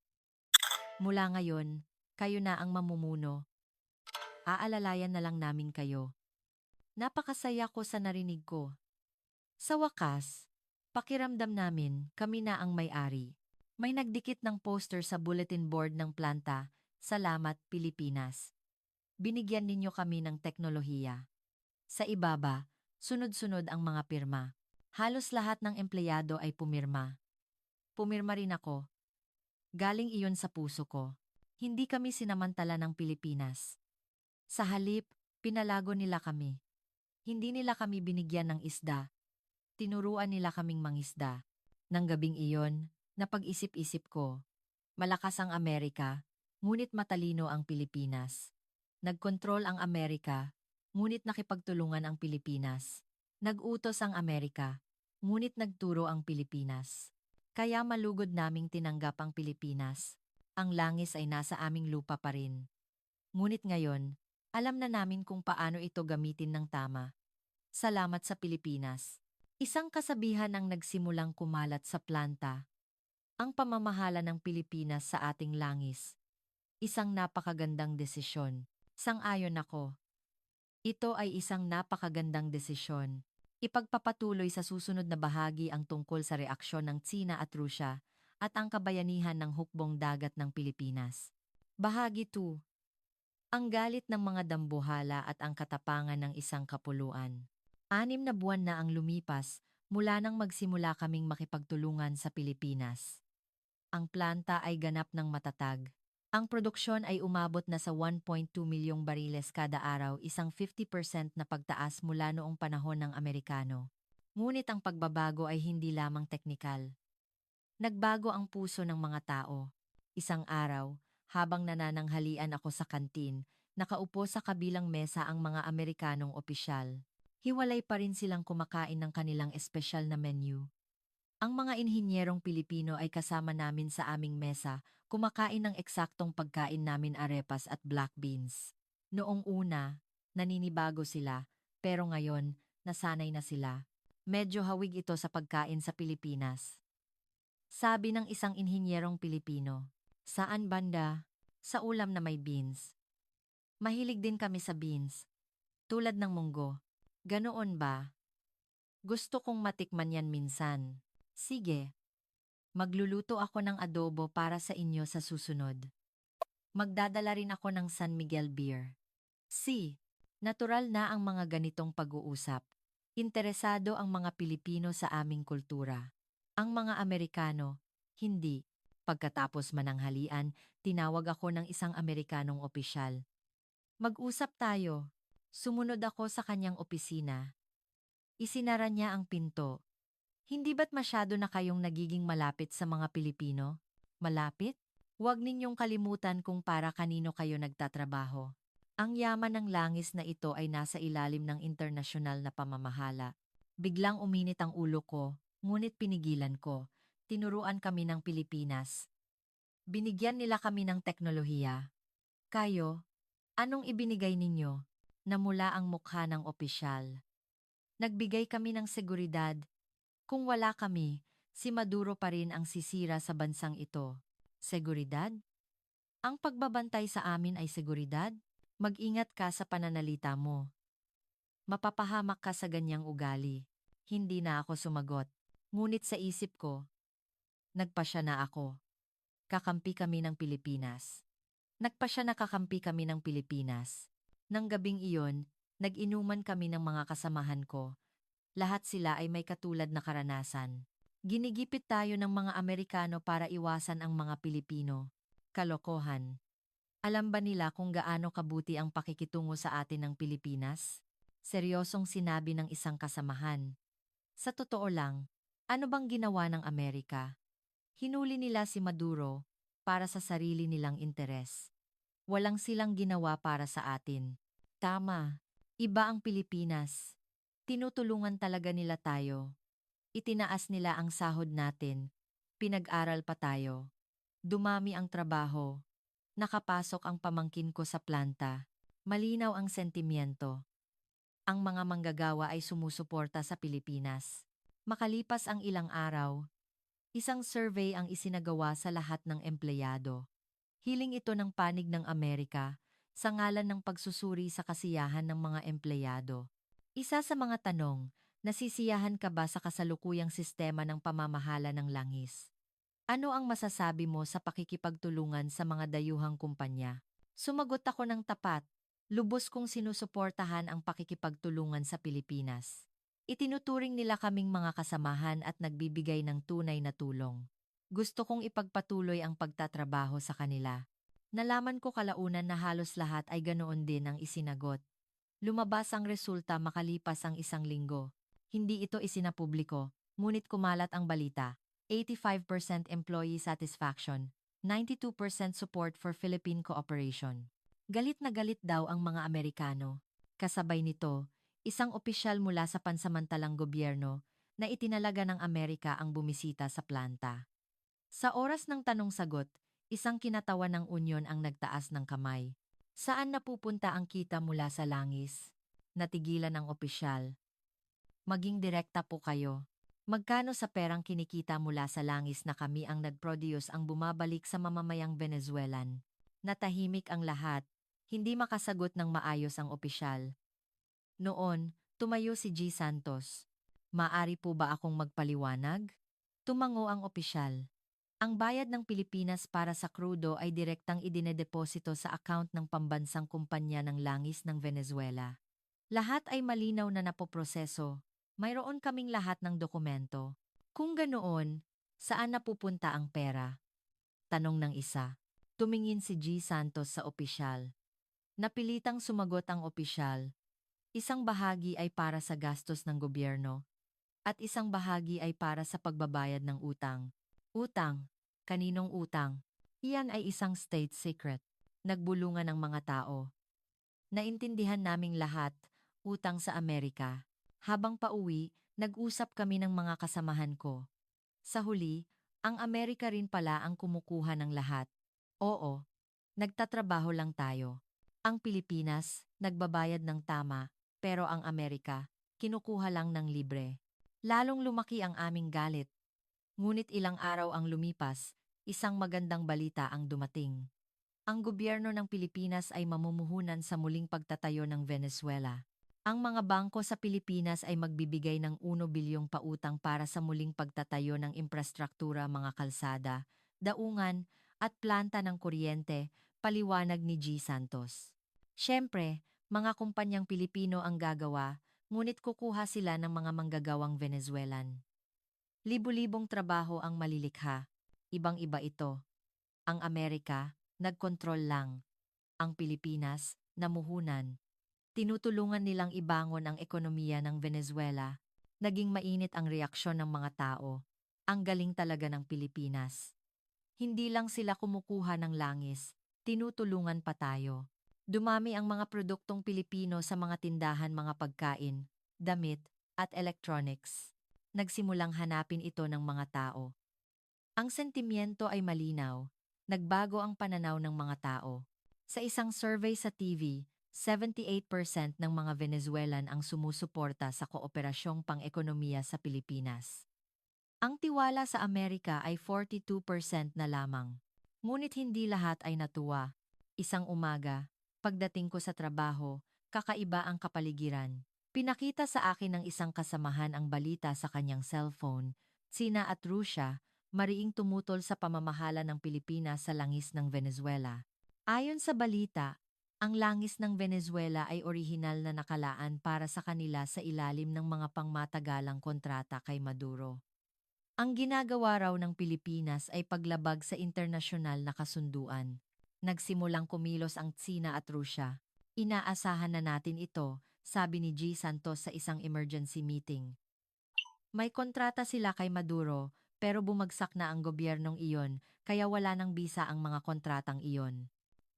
"Mula ngayon, kayo na ang mamumuno. Aalalayan na lang namin kayo." Napakasaya ko sa narinig ko. Sa wakas, pakiramdam namin kami na ang may-ari. May nagdikit ng poster sa bulletin board ng planta, "Salamat Pilipinas. Binigyan ninyo kami ng teknolohiya." Sa ibaba, sunod-sunod ang mga pirma. Halos lahat ng empleyado ay pumirma. Pumirma rin ako. Galing iyon sa puso ko. Hindi kami sinamantala ng Pilipinas. Sa halip, pinalago nila kami. Hindi nila kami binigyan ng isda. Tinuruan nila kaming mangisda. Nang gabing iyon, napag-isip-isip ko. Malakas ang Amerika, ngunit matalino ang Pilipinas. Nagkontrol ang Amerika, ngunit nakipagtulungan ang Pilipinas. Nagutos ang Amerika, ngunit nagturo ang Pilipinas. Kaya malugod naming tinanggap ang Pilipinas. Ang langis ay nasa aming lupa pa rin. Ngunit ngayon, alam na namin kung paano ito gamitin ng tama. Salamat sa Pilipinas. Isang kasabihan ang nagsimulang kumalat sa planta. Ang pamamahala ng Pilipinas sa ating langis. Isang napakagandang desisyon. Sang-ayon ako. Ito ay isang napakagandang desisyon. Ipagpapatuloy sa susunod na bahagi ang tungkol sa reaksyon ng Tsina at Rusya at ang kabayanihan ng hukbong dagat ng Pilipinas. Bahagi 2. Ang galit ng mga dambuhala at ang katapangan ng isang kapuluan. 6 na buwan na ang lumipas mula nang magsimula kaming makipagtulungan sa Pilipinas. Ang planta ay ganap ng matatag. Ang produksyon ay umabot na sa 1.2 milyong bariles kada araw, isang 50% na pagtaas mula noong panahon ng Amerikano. Ngunit ang pagbabago ay hindi lamang teknikal. Nagbago ang puso ng mga tao. Isang araw, habang nanananghalian ako sa kantin, nakaupo sa kabilang mesa ang mga Amerikanong opisyal. Hiwalay pa rin silang kumakain ng kanilang espesyal na menu. Ang mga inhinyerong Pilipino ay kasama namin sa aming mesa, kumakain ng eksaktong pagkain namin, arepas at black beans. Noong una, naninibago sila, pero ngayon, nasanay na sila. Medyo hawig ito sa pagkain sa Pilipinas. Sabi ng isang inhinyerong Pilipino, "Saan banda?" "Sa ulam na may beans." "Mahilig din kami sa beans. Tulad ng munggo." "Ganoon ba? Gusto kong matikman yan minsan." "Sige. Magluluto ako ng adobo para sa inyo sa susunod. Magdadala rin ako ng San Miguel beer." Natural na ang mga ganitong pag-uusap. Interesado ang mga Pilipino sa aming kultura. Ang mga Amerikano, hindi. Pagkatapos mananghalian, tinawag ako ng isang Amerikanong opisyal. "Mag-usap tayo." Sumunod ako sa kanyang opisina. Isinara niya ang pinto. "Hindi ba't masyado na kayong nagiging malapit sa mga Pilipino?" "Malapit? Huwag ninyong kalimutan kung para kanino kayo nagtatrabaho. Ang yaman ng langis na ito ay nasa ilalim ng internasyonal na pamamahala." Biglang uminit ang ulo ko. Ngunit pinigilan ko. Tinuruan kami ng Pilipinas. Binigyan nila kami ng teknolohiya. Kayo, anong ibinigay ninyo? Na mula ang mukha ng opisyal. Nagbigay kami ng seguridad. Kung wala kami, si Maduro pa rin ang sisira sa bansang ito. Seguridad? Ang pagbabantay sa amin ay seguridad? Mag-ingat ka sa pananalita mo. Mapapahamak ka sa ganyang ugali. Hindi na ako sumagot. Ngunit sa isip ko, nagpasya na ako. Kakampi kami ng Pilipinas. Nagpasya na kakampi kami ng Pilipinas. Nang gabing iyon, nag-inuman kami ng mga kasamahan ko. Lahat sila ay may katulad na karanasan. Ginigipit tayo ng mga Amerikano para iwasan ang mga Pilipino. Kalokohan. Alam ba nila kung gaano kabuti ang pakikitungo sa atin ng Pilipinas? Seryosong sinabi ng isang kasamahan. Sa totoo lang, ano bang ginawa ng Amerika? Hinuli nila si Maduro para sa sarili nilang interes. Walang silang ginawa para sa atin. Tama, iba ang Pilipinas. Tinutulungan talaga nila tayo. Itinaas nila ang sahod natin. Pinag-aral pa tayo. Dumami ang trabaho. Nakapasok ang pamangkin ko sa planta. Malinaw ang sentimiento. Ang mga manggagawa ay sumusuporta sa Pilipinas. Makalipas ang ilang araw, isang survey ang isinagawa sa lahat ng empleyado. Hiling ito ng panig ng Amerika sa ngalan ng pagsusuri sa kasiyahan ng mga empleyado. Isa sa mga tanong, nasisiyahan ka ba sa kasalukuyang sistema ng pamamahala ng langis? Ano ang masasabi mo sa pakikipagtulungan sa mga dayuhang kumpanya? Sumagot ako ng tapat. Lubos kong sinusuportahan ang pakikipagtulungan sa Pilipinas. Itinuturing nila kaming mga kasamahan at nagbibigay ng tunay na tulong. Gusto kong ipagpatuloy ang pagtatrabaho sa kanila. Nalaman ko kalaunan na halos lahat ay ganoon din ang isinagot. Lumabas ang resulta makalipas ang isang linggo. Hindi ito isinapubliko, ngunit kumalat ang balita. 85% employee satisfaction, 92% support for Philippine cooperation. Galit na galit daw ang mga Amerikano. Kasabay nito, isang opisyal mula sa pansamantalang gobyerno na itinalaga ng Amerika ang bumisita sa planta. Sa oras ng tanong-sagot, isang kinatawan ng Union ang nagtaas ng kamay. Saan napupunta ang kita mula sa langis? Natigilan ang opisyal. Maging direkta po kayo. Magkano sa perang kinikita mula sa langis na kami ang nag-produce ang bumabalik sa mamamayang Venezuelan? Natahimik ang lahat. Hindi makasagot ng maayos ang opisyal. Noon, tumayo si G. Santos. Maari po ba akong magpaliwanag? Tumango ang opisyal. Ang bayad ng Pilipinas para sa krudo ay direktang idinedeposito sa account ng pambansang kumpanya ng langis ng Venezuela. Lahat ay malinaw na napoproseso. Mayroon kaming lahat ng dokumento. Kung ganoon, saan napupunta ang pera? Tanong ng isa. Tumingin si G. Santos sa opisyal. Napilitang sumagot ang opisyal. Isang bahagi ay para sa gastos ng gobyerno at isang bahagi ay para sa pagbabayad ng utang. Utang? Kaninong utang? Iyan ay isang state secret. Nagbulungan ng mga tao. Naintindihan naming lahat, utang sa Amerika. Habang pauwi, nag-usap kami ng mga kasamahan ko. Sa huli, ang Amerika rin pala ang kumukuha ng lahat. Oo, nagtatrabaho lang tayo. Ang Pilipinas, nagbabayad ng tama, pero ang Amerika, kinukuha lang ng libre. Lalong lumaki ang aming galit. Ngunit ilang araw ang lumipas, isang magandang balita ang dumating. Ang gobyerno ng Pilipinas ay mamumuhunan sa muling pagtatayo ng Venezuela. Ang mga bangko sa Pilipinas ay magbibigay ng 1 bilyong pautang para sa muling pagtatayo ng infrastruktura, mga kalsada, daungan, at planta ng kuryente, paliwanag ni G. Santos. Siyempre, mga kumpanyang Pilipino ang gagawa, ngunit kukuha sila ng mga manggagawang Venezuelan. Libu-libong trabaho ang malilikha. Ibang-iba ito. Ang Amerika, nagkontrol lang. Ang Pilipinas, namuhunan. Tinutulungan nilang ibangon ang ekonomiya ng Venezuela. Naging mainit ang reaksyon ng mga tao. Ang galing talaga ng Pilipinas. Hindi lang sila kumukuha ng langis, tinutulungan pa tayo. Dumami ang mga produktong Pilipino sa mga tindahan, mga pagkain, damit, at electronics. nagsimulang hanapin ito ng mga tao. Ang sentimiento ay malinaw, nagbago ang pananaw ng mga tao. Sa isang survey sa TV, 78% ng mga Venezuelan ang sumusuporta sa kooperasyong pang-ekonomiya sa Pilipinas. Ang tiwala sa Amerika ay 42% na lamang. Ngunit hindi lahat ay natuwa. Isang umaga, pagdating ko sa trabaho, kakaiba ang kapaligiran. Pinakita sa akin ng isang kasamahan ang balita sa kanyang cellphone. Sina at Rusya, mariing tumutol sa pamamahala ng Pilipinas sa langis ng Venezuela. Ayon sa balita, ang langis ng Venezuela ay orihinal na nakalaan para sa kanila sa ilalim ng mga pangmatagalang kontrata kay Maduro. Ang ginagawa raw ng Pilipinas ay paglabag sa internasyonal na kasunduan. Nagsimulang kumilos ang Tsina at Rusya. Inaasahan na natin ito, sabi ni G. Santos sa isang emergency meeting. May kontrata sila kay Maduro, pero bumagsak na ang gobyernong iyon, kaya wala nang bisa ang mga kontratang iyon.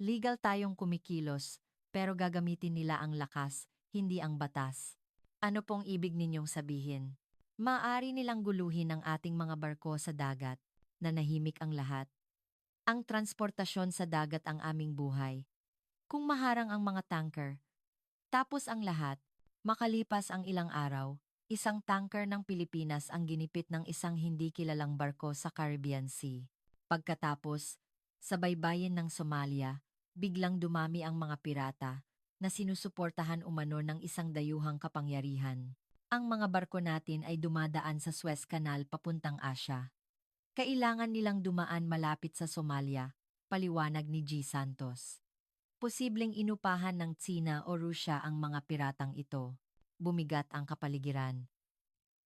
Legal tayong kumikilos, pero gagamitin nila ang lakas, hindi ang batas. Ano pong ibig ninyong sabihin? Maaari nilang guluhin ang ating mga barko sa dagat, na nahimik ang lahat. Ang transportasyon sa dagat ang aming buhay. Kung maharang ang mga tanker, tapos ang lahat, makalipas ang ilang araw, isang tanker ng Pilipinas ang ginipit ng isang hindi kilalang barko sa Caribbean Sea. Pagkatapos, sa baybayin ng Somalia, biglang dumami ang mga pirata na sinusuportahan umano ng isang dayuhang kapangyarihan. Ang mga barko natin ay dumadaan sa Suez Canal papuntang Asya. Kailangan nilang dumaan malapit sa Somalia, paliwanag ni G. Santos. Posibleng inupahan ng Tsina o Rusya ang mga piratang ito. Bumigat ang kapaligiran.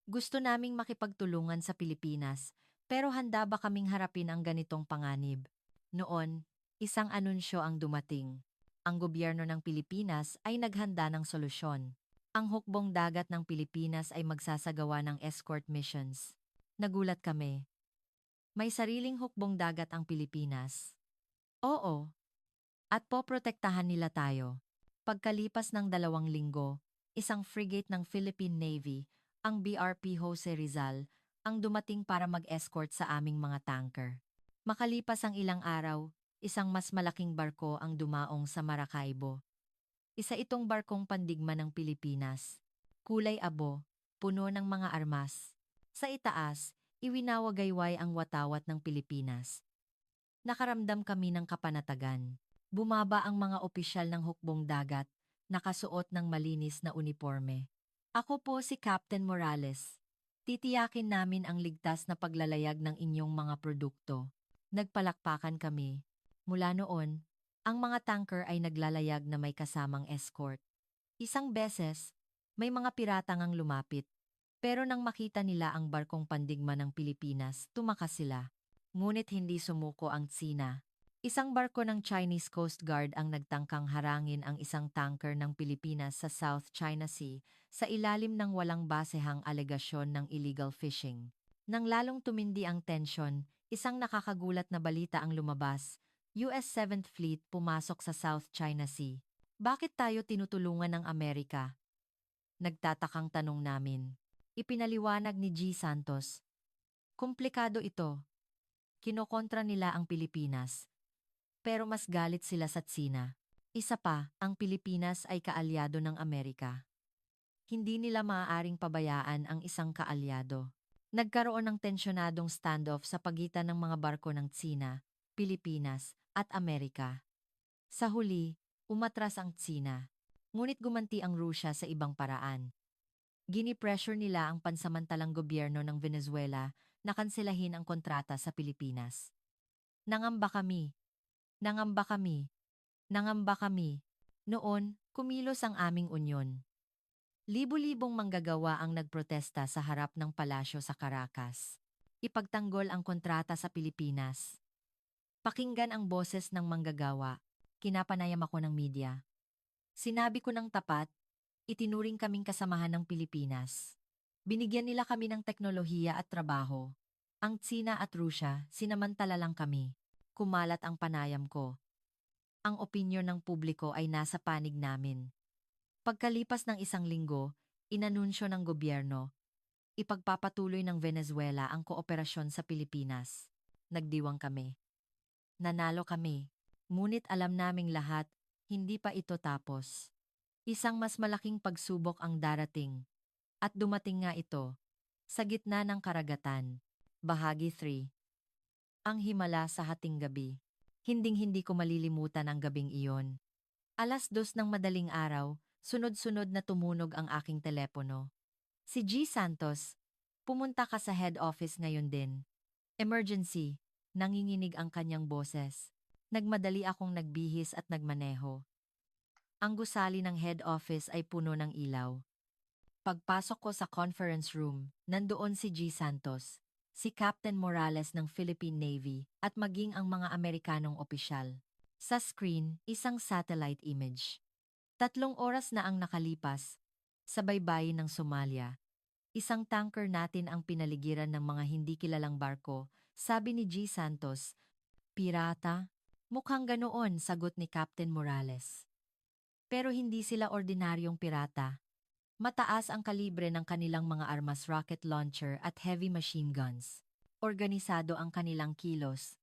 Gusto naming makipagtulungan sa Pilipinas, pero handa ba kaming harapin ang ganitong panganib? Noon, isang anunsyo ang dumating. Ang gobyerno ng Pilipinas ay naghanda ng solusyon. Ang hukbong dagat ng Pilipinas ay magsasagawa ng escort missions. Nagulat kami. May sariling hukbong dagat ang Pilipinas. Oo, at poprotektahan nila tayo. Pagkalipas ng 2 linggo, isang frigate ng Philippine Navy, ang BRP Jose Rizal, ang dumating para mag-escort sa aming mga tanker. Makalipas ang ilang araw, isang mas malaking barko ang dumaong sa Maracaibo. Isa itong barkong pandigma ng Pilipinas. Kulay abo, puno ng mga armas. Sa itaas, iwinawagayway ang watawat ng Pilipinas. Nakaramdam kami ng kapanatagan. Bumaba ang mga opisyal ng hukbong dagat, nakasuot ng malinis na uniforme. Ako po si Captain Morales. Titiyakin namin ang ligtas na paglalayag ng inyong mga produkto. Nagpalakpakan kami. Mula noon, ang mga tanker ay naglalayag na may kasamang escort. Isang beses, may mga piratang ang lumapit. Pero nang makita nila ang barkong pandigma ng Pilipinas, tumakas sila. Ngunit hindi sumuko ang Tsina. Isang barko ng Chinese Coast Guard ang nagtangkang harangin ang isang tanker ng Pilipinas sa South China Sea sa ilalim ng walang basehang alegasyon ng illegal fishing. Nang lalong tumindi ang tensyon, isang nakakagulat na balita ang lumabas. US 7th Fleet pumasok sa South China Sea. Bakit tayo tinutulungan ng Amerika? Nagtatakang tanong namin. Ipinaliwanag ni G. Santos. Komplikado ito. Kinokontra nila ang Pilipinas. Pero mas galit sila sa Tsina. Isa pa, ang Pilipinas ay kaalyado ng Amerika. Hindi nila maaaring pabayaan ang isang kaalyado. Nagkaroon ng tensyonadong standoff sa pagitan ng mga barko ng Tsina, Pilipinas, at Amerika. Sa huli, umatras ang Tsina. Ngunit gumanti ang Rusya sa ibang paraan. Gini-pressure nila ang pansamantalang gobyerno ng Venezuela na kanselahin ang kontrata sa Pilipinas. Nangamba kami. Nangamba kami. Nangamba kami. Noon, kumilos ang aming unyon. Libo-libong manggagawa ang nagprotesta sa harap ng palasyo sa Caracas. Ipagtanggol ang kontrata sa Pilipinas. Pakinggan ang boses ng manggagawa. Kinapanayam ako ng media. Sinabi ko ng tapat, itinuring kaming kasamahan ng Pilipinas. Binigyan nila kami ng teknolohiya at trabaho. Ang Tsina at Rusya, sinamantala lang kami. Kumalat ang panayam ko. Ang opinyon ng publiko ay nasa panig namin. Pagkalipas ng 1 linggo, inanunsyo ng gobyerno, Ipagpapatuloy ng Venezuela ang kooperasyon sa Pilipinas. Nagdiwang kami. Nanalo kami. Ngunit alam naming lahat, hindi pa ito tapos. Isang mas malaking pagsubok ang darating. At dumating nga ito. Sa gitna ng karagatan. Bahagi 3. Ang himala sa hating gabi. Hinding-hindi ko malilimutan ang gabing iyon. 2:00 ng madaling araw, sunod-sunod na tumunog ang aking telepono. Si G. Santos, pumunta ka sa head office ngayon din. Emergency, nanginginig ang kanyang boses. Nagmadali akong nagbihis at nagmaneho. Ang gusali ng head office ay puno ng ilaw. Pagpasok ko sa conference room, nandoon si G. Santos, si Captain Morales ng Philippine Navy at maging ang mga Amerikanong opisyal. Sa screen, isang satellite image. 3 oras na ang nakalipas. Sa baybayin ng Somalia, isang tanker natin ang pinaligiran ng mga hindi kilalang barko, sabi ni G. Santos. Pirata? Mukhang ganoon, sagot ni Captain Morales. Pero hindi sila ordinaryong pirata. Mataas ang kalibre ng kanilang mga armas, rocket launcher at heavy machine guns. Organisado ang kanilang kilos.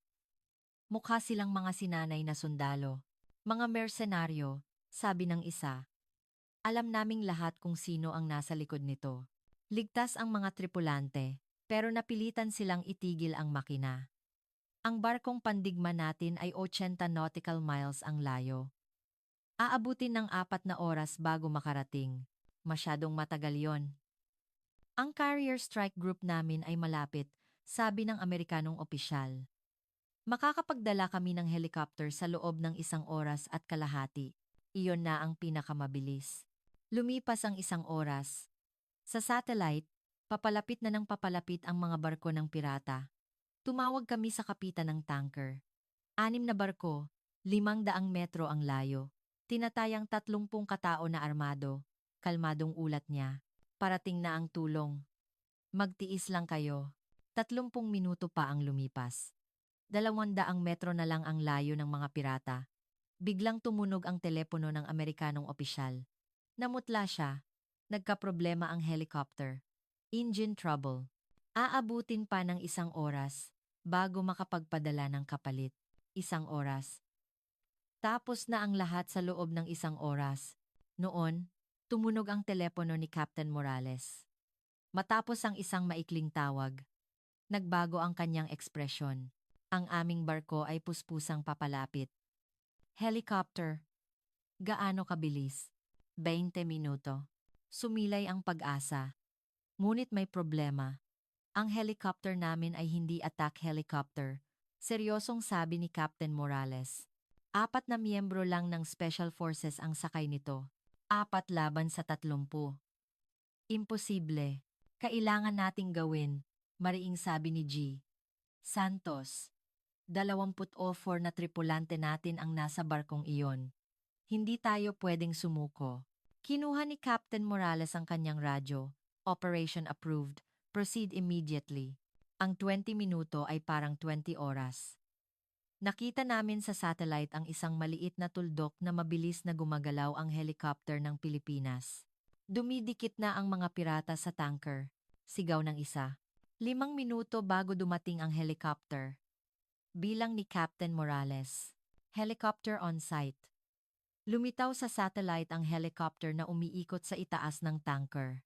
Mukha silang mga sinanay na sundalo. Mga mersenaryo, sabi ng isa. Alam naming lahat kung sino ang nasa likod nito. Ligtas ang mga tripulante, pero napilitan silang itigil ang makina. Ang barkong pandigma natin ay 80 nautical miles ang layo. Aabutin ng 4 na oras bago makarating. Masyadong matagal yon. Ang carrier strike group namin ay malapit, sabi ng Amerikanong opisyal. Makakapagdala kami ng helicopter sa loob ng 1 oras at kalahati. Iyon na ang pinakamabilis. Lumipas ang 1 oras. Sa satellite, papalapit na ng papalapit ang mga barko ng pirata. Tumawag kami sa kapitan ng tanker. 6 na barko, 500 metro ang layo. Tinatayang 30 katao na armado. Kalmadong ulat niya. Parating na ang tulong. Magtiis lang kayo. 30 minuto pa ang lumipas. 200 metro na lang ang layo ng mga pirata. Biglang tumunog ang telepono ng Amerikanong opisyal. Namutla siya. Nagkaproblema ang helicopter. Engine trouble. Aabutin pa ng 1 oras bago makapagpadala ng kapalit. 1 oras. Tapos na ang lahat sa loob ng 1 oras. Noon, tumunog ang telepono ni Captain Morales. Matapos ang isang maikling tawag, nagbago ang kanyang ekspresyon. Ang aming barko ay puspusang papalapit. Helicopter. Gaano kabilis? 20 minuto. Sumilay ang pag-asa. Ngunit may problema. Ang helicopter namin ay hindi attack helicopter. Seryosong sabi ni Captain Morales. 4 na miyembro lang ng Special Forces ang sakay nito. 4 laban sa 30. Imposible. Kailangan nating gawin, mariing sabi ni G. Santos. 24 na tripulante natin ang nasa barkong iyon. Hindi tayo pwedeng sumuko. Kinuha ni Captain Morales ang kanyang radyo. Operation approved. Proceed immediately. Ang 20 minuto ay parang 20 oras. Nakita namin sa satellite ang isang maliit na tuldok na mabilis na gumagalaw ang helicopter ng Pilipinas. Dumidikit na ang mga pirata sa tanker. Sigaw ng isa. 5 minuto bago dumating ang helicopter. Bilang ni Captain Morales. Helicopter on site. Lumitaw sa satellite ang helicopter na umiikot sa itaas ng tanker.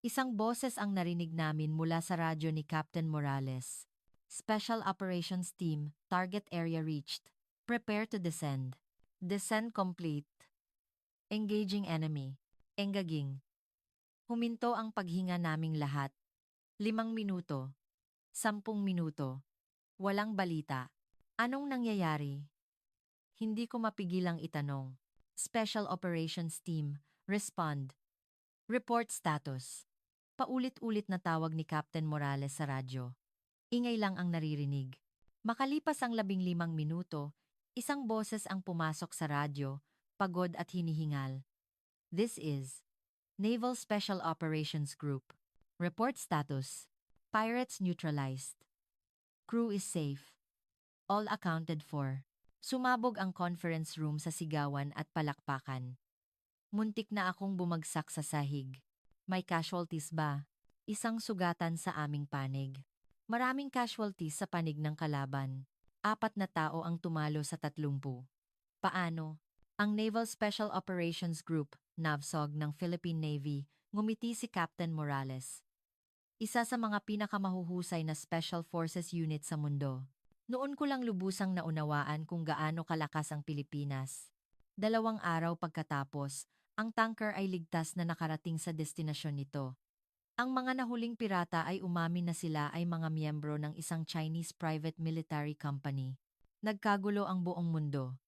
Isang boses ang narinig namin mula sa radyo ni Captain Morales. Special Operations Team, target area reached. Prepare to descend. Descent complete. Engaging enemy. Engaging. Huminto ang paghinga naming lahat. 5 minuto. 10 minuto. Walang balita. Anong nangyayari? Hindi ko mapigilang itanong. Special Operations Team, respond. Report status. Paulit-ulit na tawag ni Captain Morales sa radyo. Ingay lang ang naririnig. Makalipas ang 15 minuto, isang boses ang pumasok sa radyo, pagod at hinihingal. This is Naval Special Operations Group. Report status. Pirates neutralized. Crew is safe. All accounted for. Sumabog ang conference room sa sigawan at palakpakan. Muntik na akong bumagsak sa sahig. May casualties ba? Isang sugatan sa aming panig. Maraming casualties sa panig ng kalaban. 4 na tao ang tumalo sa 30. Paano? Ang Naval Special Operations Group, NAVSOG ng Philippine Navy, ngumiti si Captain Morales. Isa sa mga pinakamahuhusay na Special Forces unit sa mundo. Noon ko lang lubusang naunawaan kung gaano kalakas ang Pilipinas. 2 araw pagkatapos, ang tanker ay ligtas na nakarating sa destinasyon nito. Ang mga nahuling pirata ay umamin na sila ay mga miyembro ng isang Chinese private military company. Nagkagulo ang buong mundo.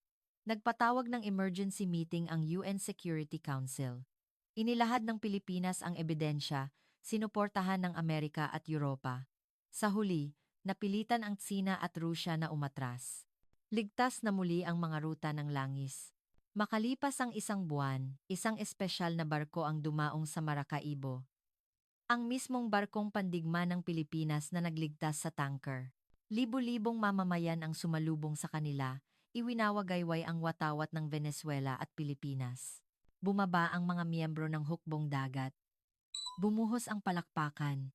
Nagpatawag ng emergency meeting ang UN Security Council. Inilahad ng Pilipinas ang ebidensya, sinuportahan ng Amerika at Europa. Sa huli, napilitan ang Tsina at Rusya na umatras. Ligtas na muli ang mga ruta ng langis. Makalipas ang 1 buwan, isang espesyal na barko ang dumaong sa Maracaibo. Ang mismong barkong pandigma ng Pilipinas na nagligtas sa tanker. Libo-libong mamamayan ang sumalubong sa kanila, iwinawagayway ang watawat ng Venezuela at Pilipinas. Bumaba ang mga miyembro ng hukbong dagat. Bumuhos ang palakpakan.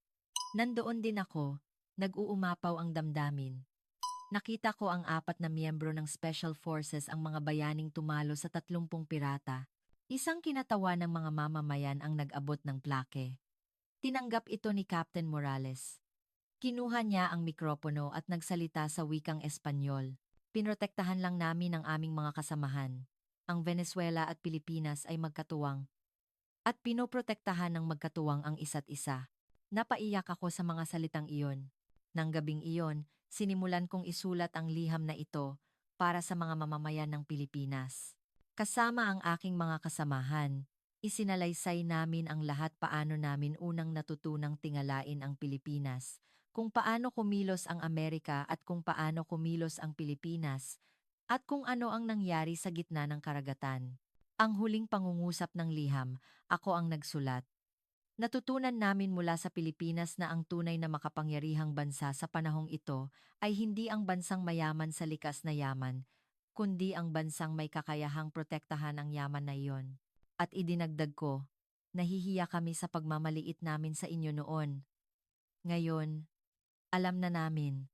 Nandoon din ako, nag-uumapaw ang damdamin. Nakita ko ang 4 na miyembro ng Special Forces ang mga bayaning tumalo sa 30 pirata. Isang kinatawa ng mga mamamayan ang nag-abot ng plake. Tinanggap ito ni Captain Morales. Kinuha niya ang mikropono at nagsalita sa wikang Espanyol. Pinrotektahan lang namin ang aming mga kasamahan. Ang Venezuela at Pilipinas ay magkatuwang. At pinoprotektahan ng magkatuwang ang isa't isa. Napaiyak ako sa mga salitang iyon. Nang gabing iyon, sinimulan kong isulat ang liham na ito para sa mga mamamayan ng Pilipinas. Kasama ang aking mga kasamahan, isinalaysay namin ang lahat paano namin unang natutunang tingalain ang Pilipinas, kung paano kumilos ang Amerika at kung paano kumilos ang Pilipinas, at kung ano ang nangyari sa gitna ng karagatan. Ang huling pangungusap ng liham, ako ang nagsulat. Natutunan namin mula sa Pilipinas na ang tunay na makapangyarihang bansa sa panahong ito ay hindi ang bansang mayaman sa likas na yaman, kundi ang bansang may kakayahang protektahan ang yaman na iyon. At idinagdag ko, nahihiya kami sa pagmamaliit namin sa inyo noon. Ngayon, alam na namin.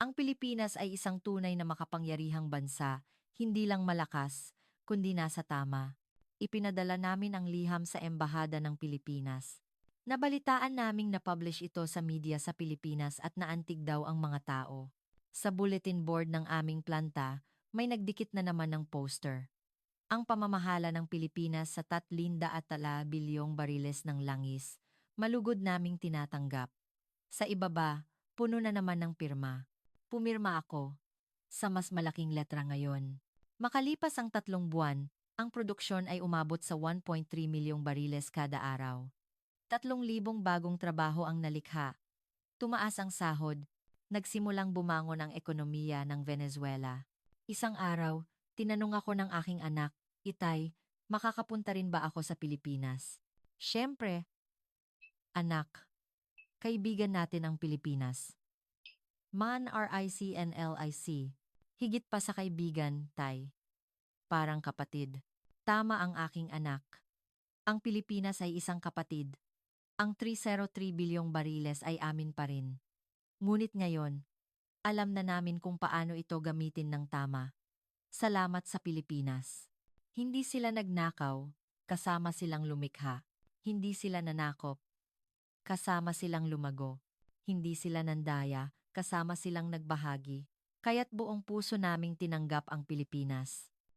Ang Pilipinas ay isang tunay na makapangyarihang bansa, hindi lang malakas, kundi nasa tama. Ipinadala namin ang liham sa Embahada ng Pilipinas. Nabalitaan naming na-publish ito sa media sa Pilipinas at naantig daw ang mga tao. Sa bulletin board ng aming planta, may nagdikit na naman ng poster. Ang pamamahala ng Pilipinas sa 3 bilyong bariles ng langis, malugod naming tinatanggap. Sa ibaba, puno na naman ng pirma. Pumirma ako. Sa mas malaking letra ngayon. Makalipas ang 3 buwan, ang produksyon ay umabot sa 1.3 milyong bariles kada araw. 3,000 bagong trabaho ang nalikha. Tumaas ang sahod. Nagsimulang bumangon ang ekonomiya ng Venezuela. Isang araw, tinanong ako ng aking anak, Itay, makakapunta rin ba ako sa Pilipinas? Siyempre, anak, kaibigan natin ang Pilipinas. Man RICNLIC. Higit pa sa kaibigan, Tay. Parang kapatid. Tama ang aking anak. Ang Pilipinas ay isang kapatid. Ang 303 bilyong bariles ay amin pa rin. Ngunit ngayon, alam na namin kung paano ito gamitin ng tama. Salamat sa Pilipinas. Hindi sila nagnakaw, kasama silang lumikha. Hindi sila nanakop, kasama silang lumago. Hindi sila nandaya, kasama silang nagbahagi. Kaya't buong puso naming tinanggap ang Pilipinas.